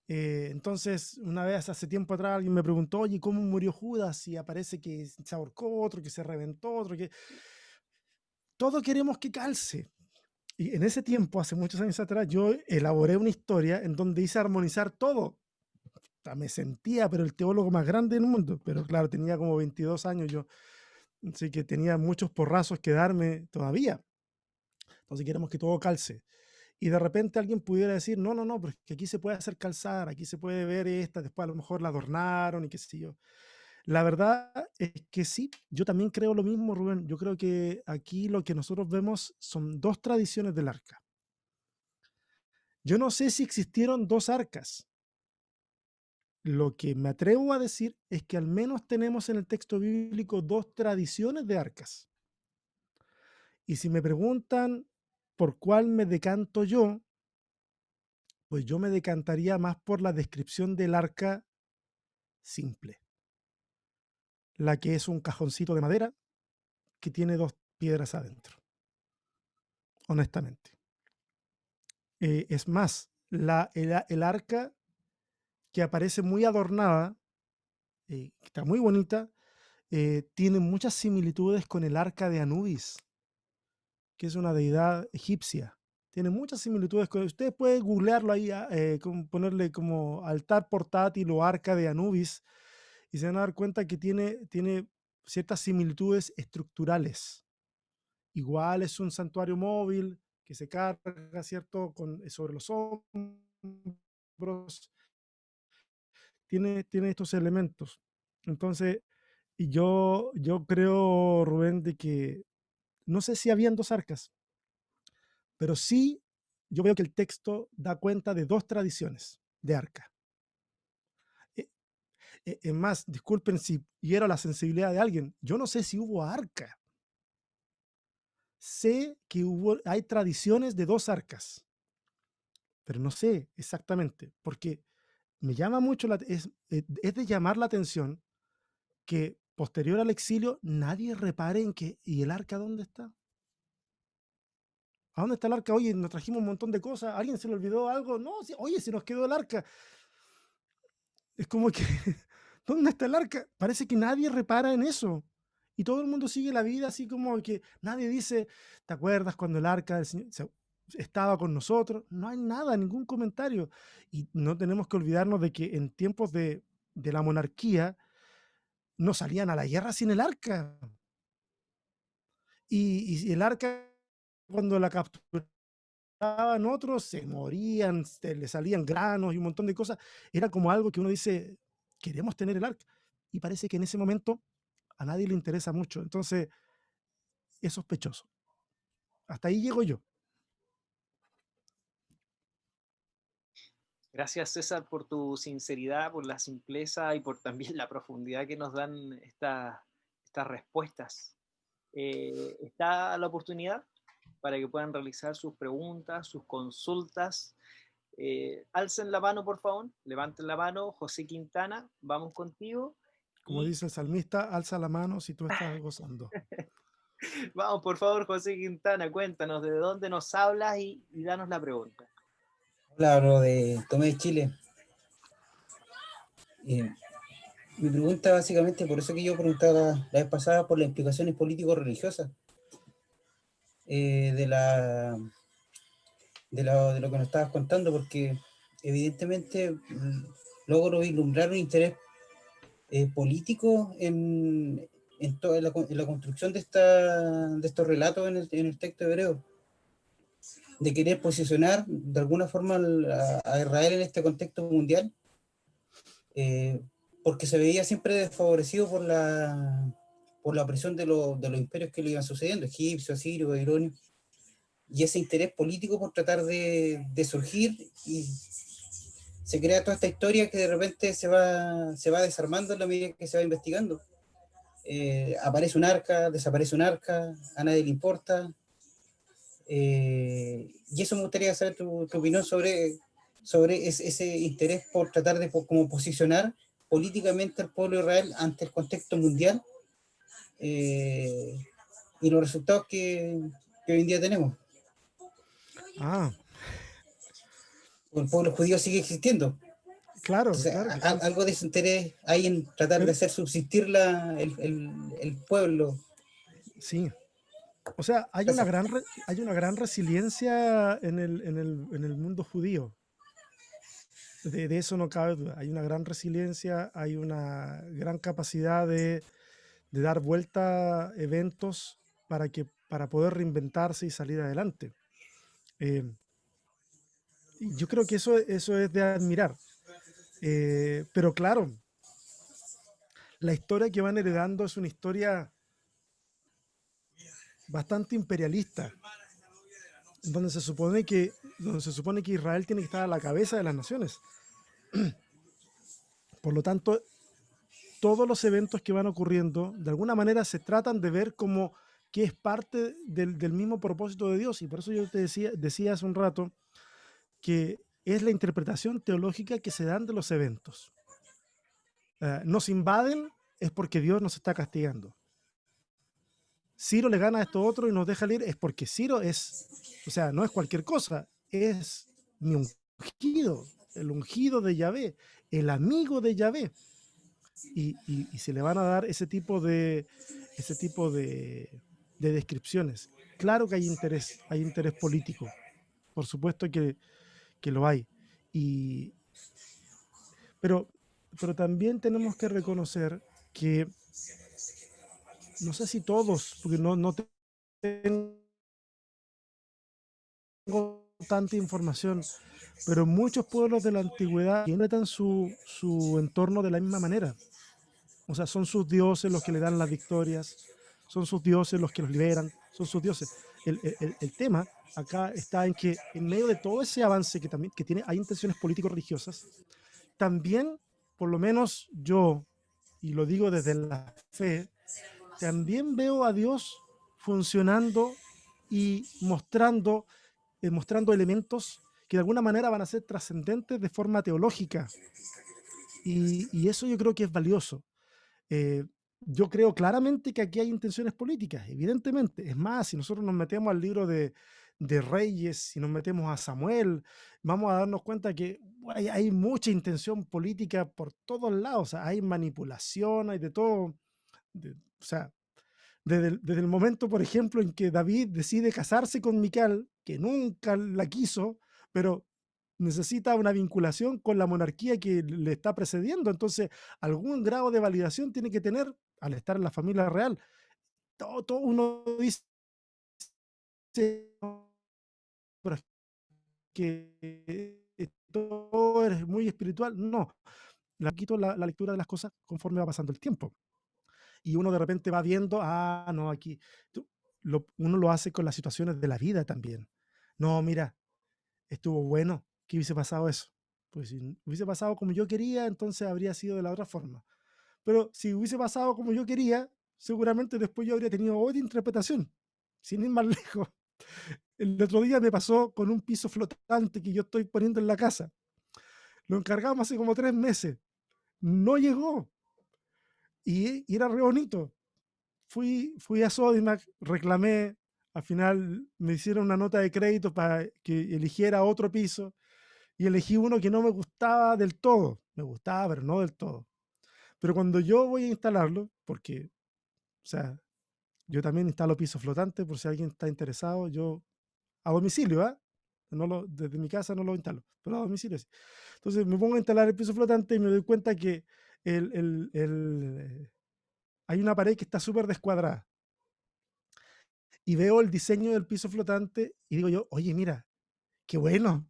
Entonces, una vez hace tiempo atrás alguien me preguntó, oye, ¿cómo murió Judas? Y aparece que se ahorcó otro, que se reventó otro, que... Todo queremos que calce. Y en ese tiempo, hace muchos años atrás, yo elaboré una historia en donde hice armonizar todo. Me sentía, pero el teólogo más grande del mundo. Pero claro, tenía como 22 años yo. Así que tenía muchos porrazos que darme todavía. Entonces queremos que todo calce. Y de repente alguien pudiera decir, no, no, no, pero es que aquí se puede hacer calzar, aquí se puede ver esta, después a lo mejor la adornaron y qué sé yo. La verdad es que sí, yo también creo lo mismo, Rubén. Yo creo que aquí lo que nosotros vemos son dos tradiciones del arca. Yo no sé si existieron dos arcas. Lo que me atrevo a decir es que al menos tenemos en el texto bíblico dos tradiciones de arcas. Y si me preguntan por cuál me decanto yo, pues yo me decantaría más por la descripción del arca simple. La que es un cajoncito de madera que tiene dos piedras adentro. Honestamente. Es más, el arca que aparece muy adornada, que está muy bonita, tiene muchas similitudes con el arca de Anubis, que es una deidad egipcia. Tiene muchas similitudes con... Usted puede googlearlo ahí, ponerle como altar portátil o arca de Anubis, y se van a dar cuenta que tiene ciertas similitudes estructurales. Igual es un santuario móvil que se carga, ¿cierto?, sobre los hombros. Tiene estos elementos. Entonces, yo creo, Rubén, de que no sé si habían dos arcas, pero sí yo veo que el texto da cuenta de dos tradiciones de arca. Es más, disculpen si hiero la sensibilidad de alguien, yo no sé si hubo arca. Sé que hay tradiciones de dos arcas, pero no sé exactamente, porque me llama mucho, es de llamar la atención que posterior al exilio nadie repare en que, ¿y el arca dónde está? ¿A dónde está el arca? Oye, nos trajimos un montón de cosas, ¿a alguien se le olvidó algo? No, sí, oye, se nos quedó el arca. Es como que, ¿dónde está el arca? Parece que nadie repara en eso. Y todo el mundo sigue la vida así como que nadie dice, ¿te acuerdas cuando el arca del Señor estaba con nosotros? No hay nada, ningún comentario. Y no tenemos que olvidarnos de que en tiempos de la monarquía no salían a la guerra sin el arca. Y el arca, cuando la capturaban otros, se morían, le salían granos y un montón de cosas. Era como algo que uno dice, queremos tener el arca. Y parece que en ese momento a nadie le interesa mucho. Entonces, es sospechoso. Hasta ahí llego yo. Gracias, César, por tu sinceridad, por la simpleza y por también la profundidad que nos dan estas respuestas. Está la oportunidad para que puedan realizar sus preguntas, sus consultas. Alcen la mano, por favor. Levanten la mano. José Quintana, vamos contigo. Como dice el salmista, alza la mano si tú estás gozando. Vamos, por favor, José Quintana, cuéntanos de dónde nos hablas y danos la pregunta. Hola, hablo de Tomé de Chile. Mi pregunta básicamente, por eso que yo preguntaba la vez pasada por las implicaciones político-religiosas de lo que nos estabas contando, porque evidentemente logro vislumbrar un interés político en la construcción de estos relatos en el texto hebreo, de querer posicionar de alguna forma a Israel en este contexto mundial, porque se veía siempre desfavorecido por la opresión de los imperios que le iban sucediendo, egipcio, asirio, babilonio, y ese interés político por tratar de surgir, y se crea toda esta historia que de repente se va desarmando en la medida que se va investigando. Aparece un arca, desaparece un arca, a nadie le importa, y eso me gustaría saber tu opinión sobre ese interés por tratar de como posicionar políticamente al pueblo de Israel ante el contexto mundial y los resultados que hoy en día tenemos. Ah, El pueblo judío sigue existiendo. claro, Entonces, claro que sí. algo de ese interés hay en tratar de Pero, hacer subsistir el pueblo. sí. O sea, Gracias. hay una gran resiliencia en el mundo judío. De eso no cabe duda. Hay una gran resiliencia, hay una gran capacidad de dar vuelta a eventos para poder reinventarse y salir adelante. Eh, y yo creo que eso es de admirar. Pero claro, la historia que van heredando es una historia bastante imperialista, donde se supone que Israel tiene que estar a la cabeza de las naciones. Por lo tanto, todos los eventos que van ocurriendo, de alguna manera se tratan de ver como que es parte del mismo propósito de Dios. Y por eso yo te decía hace un rato que es la interpretación teológica que se dan de los eventos. Nos invaden es porque Dios nos está castigando. Ciro le gana a esto otro y nos deja ir es porque Ciro o sea, no es cualquier cosa, es mi ungido, el ungido de Yahvé, el amigo de Yahvé. Y se le van a dar ese tipo de descripciones. Claro que hay interés político, por supuesto que lo hay. Pero también tenemos que reconocer que, no sé si todos, porque no tengo tanta información, pero muchos pueblos de la antigüedad interpretan su entorno de la misma manera. O sea, son sus dioses los que le dan las victorias, son sus dioses los que los liberan, son sus dioses. El tema acá está en que en medio de todo ese avance que tiene, hay intenciones político-religiosas, también, por lo menos yo, y lo digo desde la fe, también veo a Dios funcionando y mostrando elementos que de alguna manera van a ser trascendentes de forma teológica. Y eso yo creo que es valioso. Yo creo claramente que aquí hay intenciones políticas, evidentemente. Es más, si nosotros nos metemos al libro de Reyes, si nos metemos a Samuel, vamos a darnos cuenta que hay mucha intención política por todos lados. O sea, hay manipulación, hay de todo. O sea, desde el momento, por ejemplo, en que David decide casarse con Mical, que nunca la quiso, pero necesita una vinculación con la monarquía que le está precediendo. Entonces, algún grado de validación tiene que tener al estar en la familia real. Todo uno dice "Pero es que todo es muy espiritual". No, quito la lectura de las cosas conforme va pasando el tiempo. Y uno de repente va viendo, no, aquí, uno lo hace con las situaciones de la vida también. No, mira, estuvo bueno, ¿qué hubiese pasado eso? Pues si hubiese pasado como yo quería, entonces habría sido de la otra forma. Pero si hubiese pasado como yo quería, seguramente después yo habría tenido otra interpretación, sin ir más lejos. El otro día me pasó con un piso flotante que yo estoy poniendo en la casa. Lo encargamos hace como 3 meses. No llegó. Y era re bonito. Fui a Sodimac, reclamé, al final me hicieron una nota de crédito para que eligiera otro piso y elegí uno que no me gustaba del todo. Me gustaba, pero no del todo. Pero cuando yo voy a instalarlo, porque, o sea, yo también instalo pisos flotantes por si alguien está interesado, yo a domicilio, ¿ah? Desde mi casa no lo instalo, pero a domicilio sí. Entonces me pongo a instalar el piso flotante y me doy cuenta que hay una pared que está súper descuadrada. Y veo el diseño del piso flotante y digo yo, oye, mira, qué bueno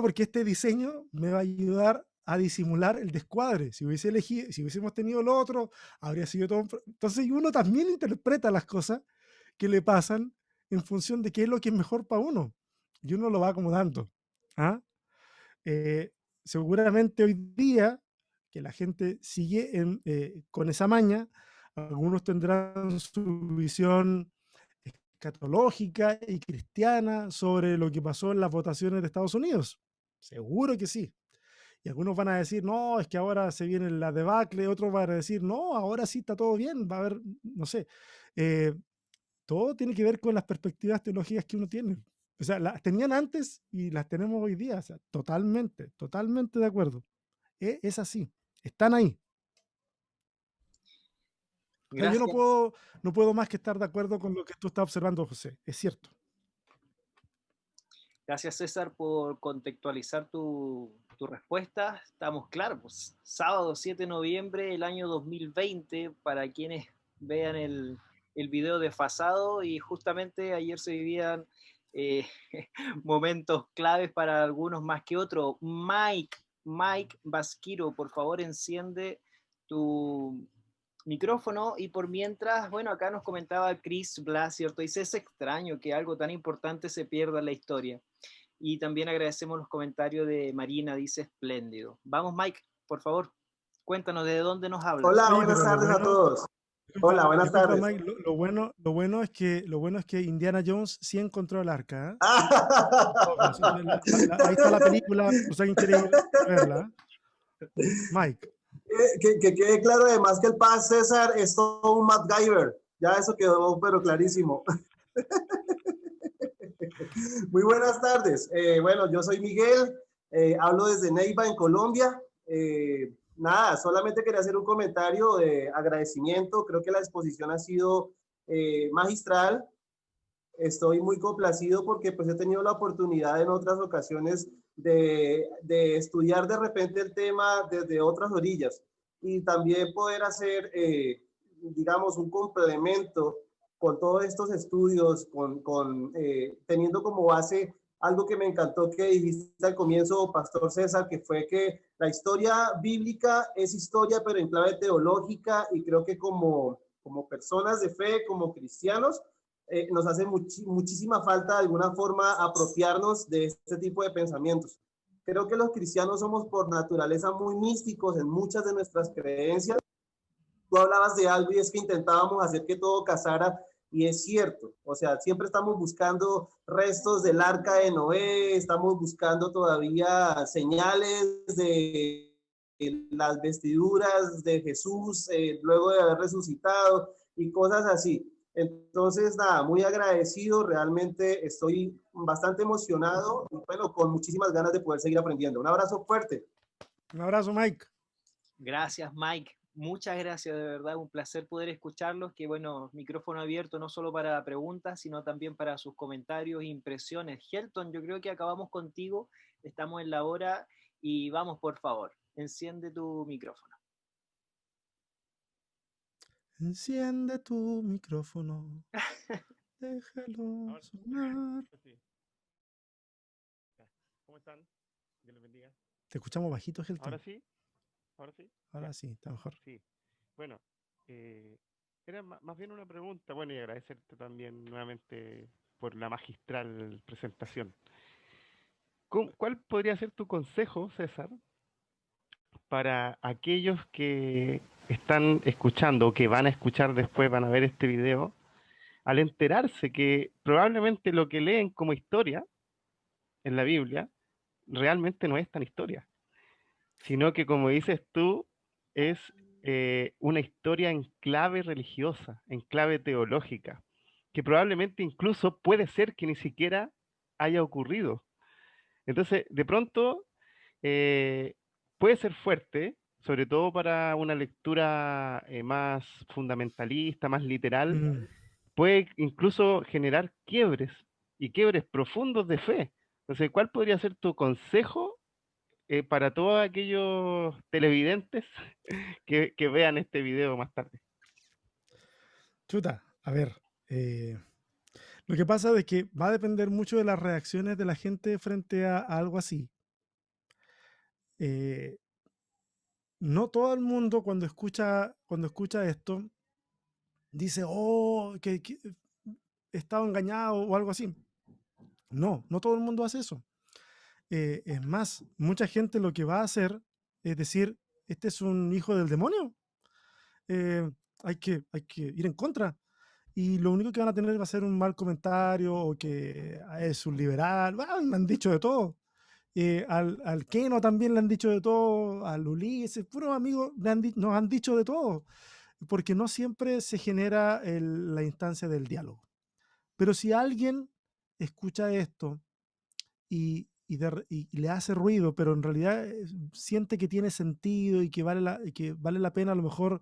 porque este diseño me va a ayudar a disimular el descuadre. Si hubiésemos tenido lo otro, habría sido todo. Entonces uno también interpreta las cosas que le pasan en función de qué es lo que es mejor para uno. Y uno lo va acomodando. ¿Ah? Seguramente hoy día, que la gente sigue con esa maña, algunos tendrán su visión escatológica y cristiana sobre lo que pasó en las votaciones de Estados Unidos. Seguro que sí. Y algunos van a decir, no, es que ahora se viene la debacle, otros van a decir, no, ahora sí está todo bien, va a haber, no sé. Todo tiene que ver con las perspectivas teológicas que uno tiene. O sea, las tenían antes y las tenemos hoy día. O sea, totalmente de acuerdo. Es así, están ahí. O sea, yo Gracias. no puedo más que estar de acuerdo con lo que tú estás observando, José. Es cierto. Gracias, César, por contextualizar tu respuesta. Estamos claros, pues, sábado 7 de noviembre del año 2020, para quienes vean el video desfasado, y justamente ayer se vivían eh, momentos claves para algunos más que otros. Mike Basquiro, por favor, enciende tu micrófono. Y por mientras, bueno, acá nos comentaba Chris Blas, ¿cierto? Dice, es extraño que algo tan importante se pierda en la historia. Y también agradecemos los comentarios de Marina, dice espléndido. Vamos, Mike, por favor, cuéntanos de dónde nos hablas. Hola, Oye, buenas pero lo tardes a bueno, todos. Hola, buenas disculpa, tardes. Mike, lo bueno es que Indiana Jones sí encontró el arca. Ahí está la película, por si alguien quiere ir a verla. Mike. Que quede claro además que el Paz César es todo un MacGyver. Ya eso quedó pero clarísimo. Muy buenas tardes. Bueno, yo soy Miguel, hablo desde Neiva, en Colombia. Nada, solamente quería hacer un comentario de agradecimiento. Creo que la exposición ha sido magistral. Estoy muy complacido porque pues he tenido la oportunidad en otras ocasiones de estudiar de repente el tema desde otras orillas y también poder hacer, digamos, un complemento con todos estos estudios, teniendo como base algo que me encantó que dijiste al comienzo, Pastor César, que fue que la historia bíblica es historia, pero en clave teológica, y creo que como personas de fe, como cristianos, nos hace muchísima falta de alguna forma apropiarnos de este tipo de pensamientos. Creo que los cristianos somos por naturaleza muy místicos en muchas de nuestras creencias. Tú hablabas de algo y es que intentábamos hacer que todo casara, y es cierto, o sea, siempre estamos buscando restos del arca de Noé, estamos buscando todavía señales de las vestiduras de Jesús luego de haber resucitado y cosas así. Entonces, nada, muy agradecido, realmente estoy bastante emocionado y bueno, con muchísimas ganas de poder seguir aprendiendo. Un abrazo fuerte. Un abrazo, Mike. Gracias, Mike. Muchas gracias, de verdad, un placer poder escucharlos. Que bueno, micrófono abierto no solo para preguntas, sino también para sus comentarios e impresiones. Helton, yo creo que acabamos contigo, estamos en la hora y vamos, por favor, enciende tu micrófono. Enciende tu micrófono. Déjalo sonar. ¿Cómo están? Dios les bendiga. Te escuchamos bajito, Helton. ¿Ahora sí? ¿Ahora sí? Ahora Ya. sí, está mejor. Sí. Bueno, era más bien una pregunta, bueno, y agradecerte también nuevamente por la magistral presentación. ¿Cuál podría ser tu consejo, César, para aquellos que están escuchando o que van a escuchar después, van a ver este video, al enterarse que probablemente lo que leen como historia en la Biblia realmente no es tan historia, sino que, como dices tú, es una historia en clave religiosa, en clave teológica, que probablemente incluso puede ser que ni siquiera haya ocurrido? Entonces, de pronto, eh, puede ser fuerte, sobre todo para una lectura más fundamentalista, más literal, puede incluso generar quiebres y quiebres profundos de fe. Entonces, ¿cuál podría ser tu consejo para todos aquellos televidentes que vean este video más tarde? Chuta, a ver. Lo que pasa es que va a depender mucho de las reacciones de la gente frente a algo así. No todo el mundo cuando escucha esto dice, oh, que he estado engañado o algo así. No todo el mundo hace eso. Es más, mucha gente lo que va a hacer es decir, este es un hijo del demonio. Hay que ir en contra. Y lo único que van a tener va a ser un mal comentario o que es un liberal. Bueno, me han dicho de todo. Al Keno también le han dicho de todo, al Ulises, puros amigos nos han dicho de todo, porque no siempre se genera la instancia del diálogo. Pero si alguien escucha esto y le hace ruido, pero en realidad siente que tiene sentido y que vale la pena a lo mejor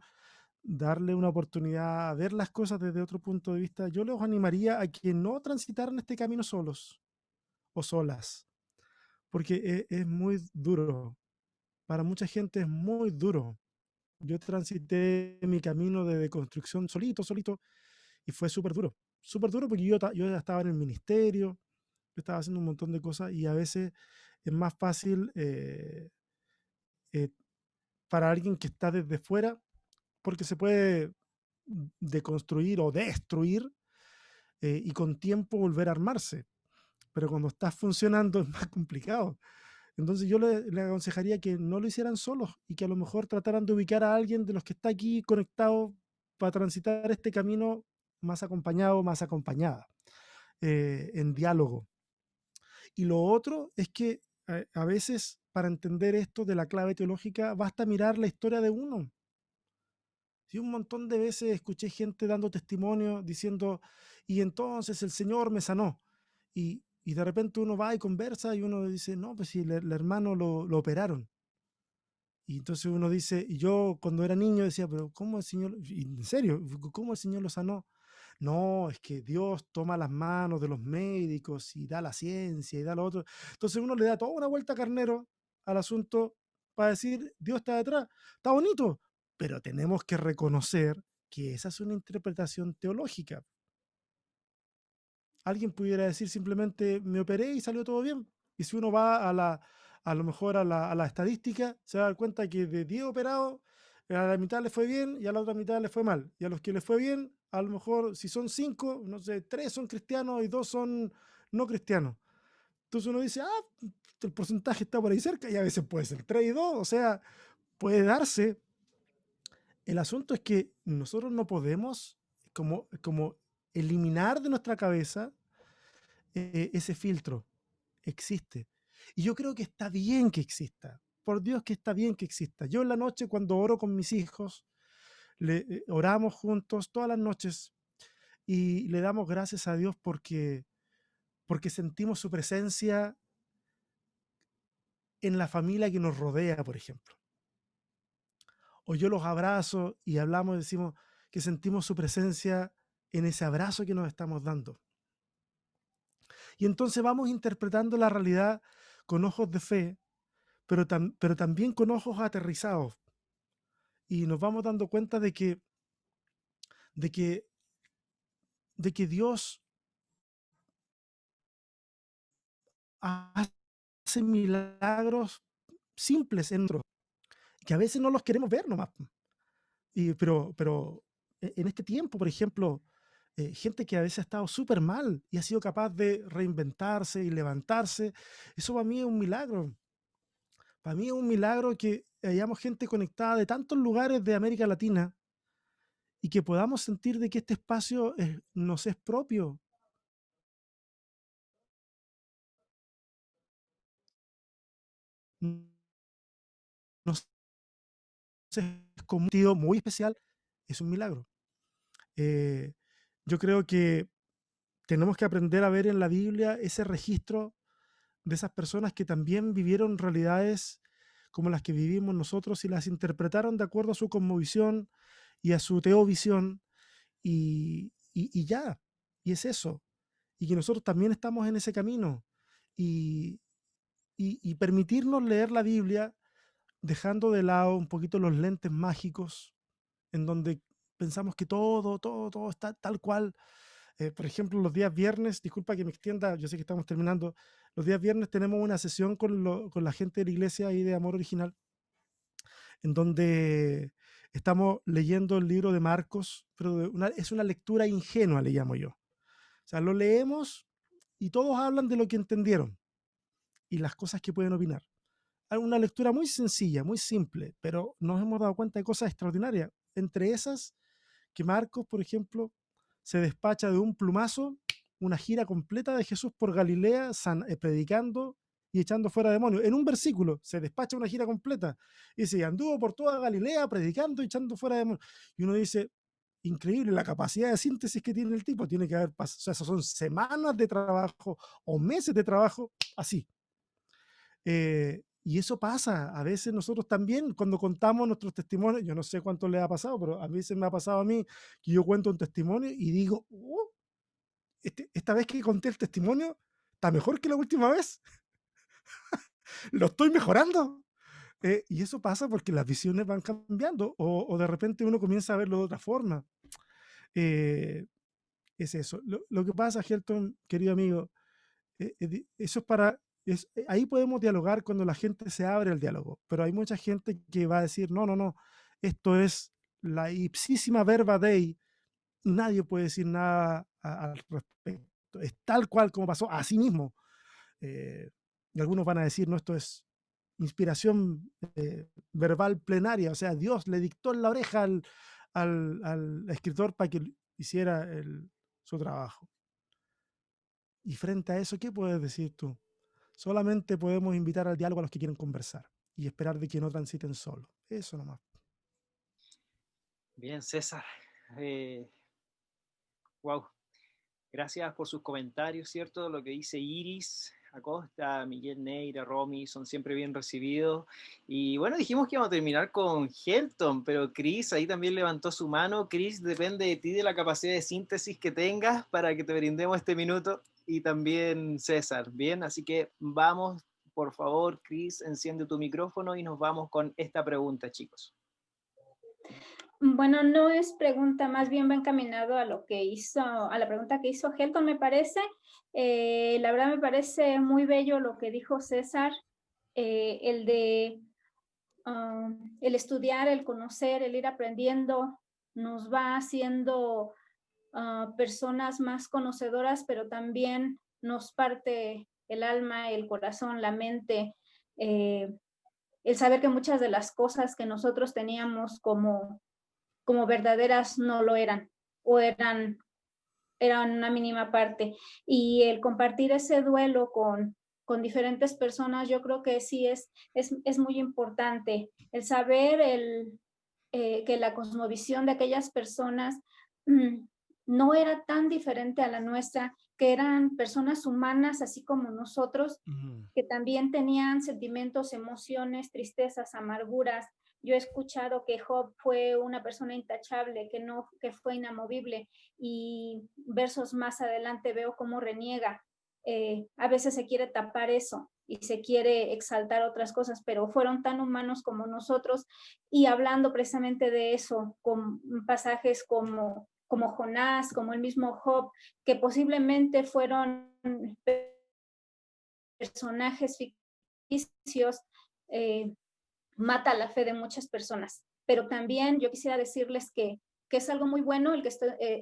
darle una oportunidad a ver las cosas desde otro punto de vista, yo los animaría a que no transitaran este camino solos o solas, porque es muy duro. Para mucha gente es muy duro. Yo transité mi camino de deconstrucción solito, y fue súper duro porque yo ya estaba en el ministerio, yo estaba haciendo un montón de cosas y a veces es más fácil eh, para alguien que está desde fuera, porque se puede deconstruir o destruir y con tiempo volver a armarse. Pero cuando estás funcionando es más complicado. Entonces yo le aconsejaría que no lo hicieran solos y que a lo mejor trataran de ubicar a alguien de los que está aquí conectado para transitar este camino más acompañado, más acompañada, en diálogo. Y lo otro es que a veces para entender esto de la clave teológica basta mirar la historia de uno. Sí, un montón de veces escuché gente dando testimonio diciendo, y entonces el Señor me sanó. Y de repente uno va y conversa y uno dice, no, pues si el hermano lo operaron. Y entonces uno dice, y yo cuando era niño decía, pero ¿cómo el Señor, y en serio, cómo el Señor lo sanó? No, es que Dios toma las manos de los médicos y da la ciencia y da lo otro. Entonces uno le da toda una vuelta carnero al asunto para decir, Dios está detrás. Está bonito, pero tenemos que reconocer que esa es una interpretación teológica. Alguien pudiera decir simplemente, me operé y salió todo bien. Y si uno va a lo mejor a la estadística, se va a dar cuenta que de 10 operados, a la mitad le fue bien y a la otra mitad le fue mal. Y a los que les fue bien, a lo mejor si son 5, no sé, 3 son cristianos y 2 son no cristianos. Entonces uno dice, el porcentaje está por ahí cerca y a veces puede ser 3 y 2, o sea, puede darse. El asunto es que nosotros no podemos como eliminar de nuestra cabeza ese filtro. Existe. Y yo creo que está bien que exista. Por Dios que está bien que exista. Yo en la noche cuando oro con mis hijos, oramos juntos todas las noches y le damos gracias a Dios porque sentimos su presencia en la familia que nos rodea, por ejemplo. O yo los abrazo y hablamos y decimos que sentimos su presencia en ese abrazo que nos estamos dando. Y entonces vamos interpretando la realidad con ojos de fe, pero también con ojos aterrizados. Y nos vamos dando cuenta de que, de que Dios hace milagros simples en nosotros, que a veces no los queremos ver nomás. Pero en este tiempo, por ejemplo, gente que a veces ha estado súper mal y ha sido capaz de reinventarse y levantarse, eso para mí es un milagro. Para mí es un milagro que hayamos gente conectada de tantos lugares de América Latina y que podamos sentir de que este espacio nos es propio. Nos es como un sentido muy especial, es un milagro. Eh, yo creo que tenemos que aprender a ver en la Biblia ese registro de esas personas que también vivieron realidades como las que vivimos nosotros y las interpretaron de acuerdo a su cosmovisión y a su teovisión y ya, y es eso. Y que nosotros también estamos en ese camino y, y permitirnos leer la Biblia dejando de lado un poquito los lentes mágicos en donde pensamos que todo está tal cual. Por ejemplo, los días viernes, disculpa que me extienda, yo sé que estamos terminando, los días viernes tenemos una sesión con la gente de la iglesia ahí de Amor Original, en donde estamos leyendo el libro de Marcos, pero es una lectura ingenua, le llamo yo. O sea, lo leemos y todos hablan de lo que entendieron y las cosas que pueden opinar. Una lectura muy sencilla, muy simple, pero nos hemos dado cuenta de cosas extraordinarias. Entre esas, que Marcos, por ejemplo, se despacha de un plumazo una gira completa de Jesús por Galilea predicando y echando fuera demonios. En un versículo se despacha una gira completa. Y dice, anduvo por toda Galilea predicando y echando fuera demonios. Y uno dice, increíble la capacidad de síntesis que tiene el tipo. Tiene que haber pasado, o sea, esas son semanas de trabajo o meses de trabajo así. Y eso pasa. A veces nosotros también, cuando contamos nuestros testimonios, yo no sé cuánto les ha pasado, pero a veces me ha pasado a mí que yo cuento un testimonio y digo, esta vez que conté el testimonio, está mejor que la última vez. Lo estoy mejorando. Y eso pasa porque las visiones van cambiando o de repente uno comienza a verlo de otra forma. Es eso. Lo que pasa, Helton, querido amigo, eso es para... ahí podemos dialogar cuando la gente se abre al diálogo, pero hay mucha gente que va a decir, no, esto es la ipsísima verba dei, nadie puede decir nada al respecto, es tal cual como pasó, así mismo. Y algunos van a decir, no, esto es inspiración verbal plenaria, o sea, Dios le dictó en la oreja al escritor para que hiciera su trabajo. Y frente a eso, ¿qué puedes decir tú? Solamente podemos invitar al diálogo a los que quieren conversar y esperar de que no transiten solo. Eso nomás. Bien, César. Wow. Gracias por sus comentarios, ¿cierto? Lo que dice Iris Acosta, Miguel Neira, Romy, son siempre bien recibidos. Y bueno, dijimos que íbamos a terminar con Helton, pero Chris ahí también levantó su mano. Chris, depende de ti, de la capacidad de síntesis que tengas para que te brindemos este minuto. Y también César, ¿bien? Así que vamos, por favor, Chris, enciende tu micrófono y nos vamos con esta pregunta, chicos. Bueno, no es pregunta, más bien va encaminado a lo que hizo, a la pregunta que hizo Helton, me parece. La verdad me parece muy bello lo que dijo César, el de el estudiar, el conocer, el ir aprendiendo, nos va haciendo personas más conocedoras, pero también nos parte el alma, el corazón, la mente, el saber que muchas de las cosas que nosotros teníamos como verdaderas no lo eran, o eran una mínima parte. Y el compartir ese duelo con diferentes personas, yo creo que sí es muy importante. El saber que la cosmovisión de aquellas personas no era tan diferente a la nuestra, que eran personas humanas, así como nosotros, que también tenían sentimientos, emociones, tristezas, amarguras. Yo he escuchado que Job fue una persona intachable, que fue inamovible, y versos más adelante veo cómo reniega. A veces se quiere tapar eso y se quiere exaltar otras cosas, pero fueron tan humanos como nosotros. Y hablando precisamente de eso, con pasajes como Jonás, como el mismo Job, que posiblemente fueron personajes ficticios, mata la fe de muchas personas. Pero también yo quisiera decirles que es algo muy bueno el que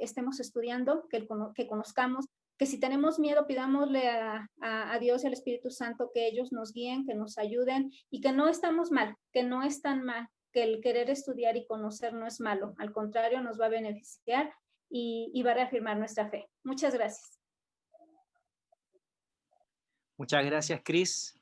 estemos estudiando, que conozcamos, que si tenemos miedo, pidámosle a Dios y al Espíritu Santo que ellos nos guíen, que nos ayuden, y que no estamos mal, que no es tan mal, que el querer estudiar y conocer no es malo, al contrario, nos va a beneficiar y va a reafirmar nuestra fe. Muchas gracias. Muchas gracias, Chris.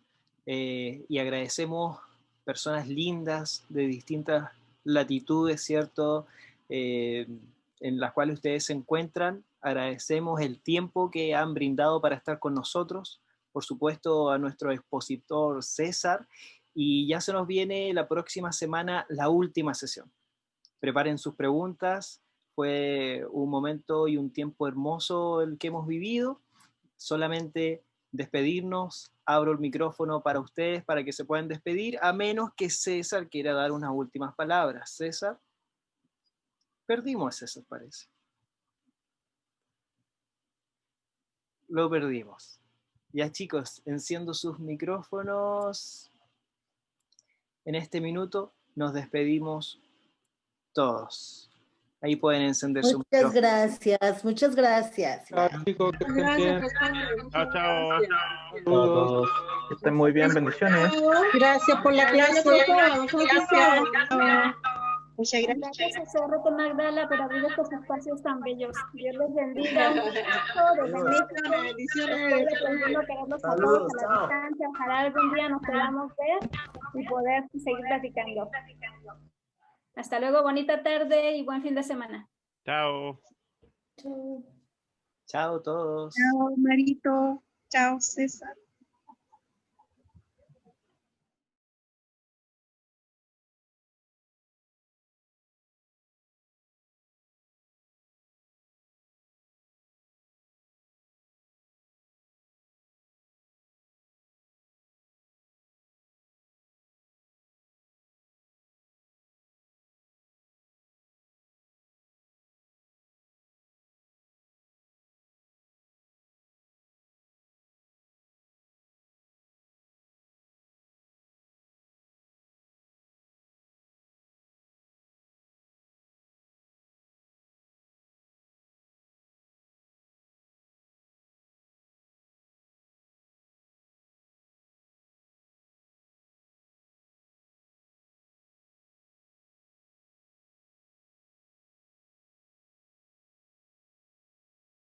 Y agradecemos personas lindas de distintas latitudes, ¿cierto? En las cuales ustedes se encuentran. Agradecemos el tiempo que han brindado para estar con nosotros. Por supuesto, a nuestro expositor César. Y ya se nos viene la próxima semana la última sesión. Preparen sus preguntas. Fue un momento y un tiempo hermoso el que hemos vivido. Solamente despedirnos, abro el micrófono para ustedes para que se puedan despedir, a menos que César quiera dar unas últimas palabras. César, perdimos a César, parece. Lo perdimos. Ya, chicos, enciendo sus micrófonos. En este minuto nos despedimos todos. Ahí pueden encender su micrófono. Muchas gracias. Chao, chicos, que estén bien. Chao, chao. Saludos. Que estén muy bien, bendiciones. Gracias por la clase. Gracias. Muchas gracias. Gracias a CRT Magdala por abrir estos espacios tan bellos. Dios les bendiga. Un abrazo desde México. Bendiciones. Estoy aprendiendo a quererlos a todos Saludos, a la chao. distancia. Ojalá algún día nos podamos ver y poder seguir platicando. Hasta luego, bonita tarde y buen fin de semana. Chao. Chao a todos. Chao, Marito. Chao, César.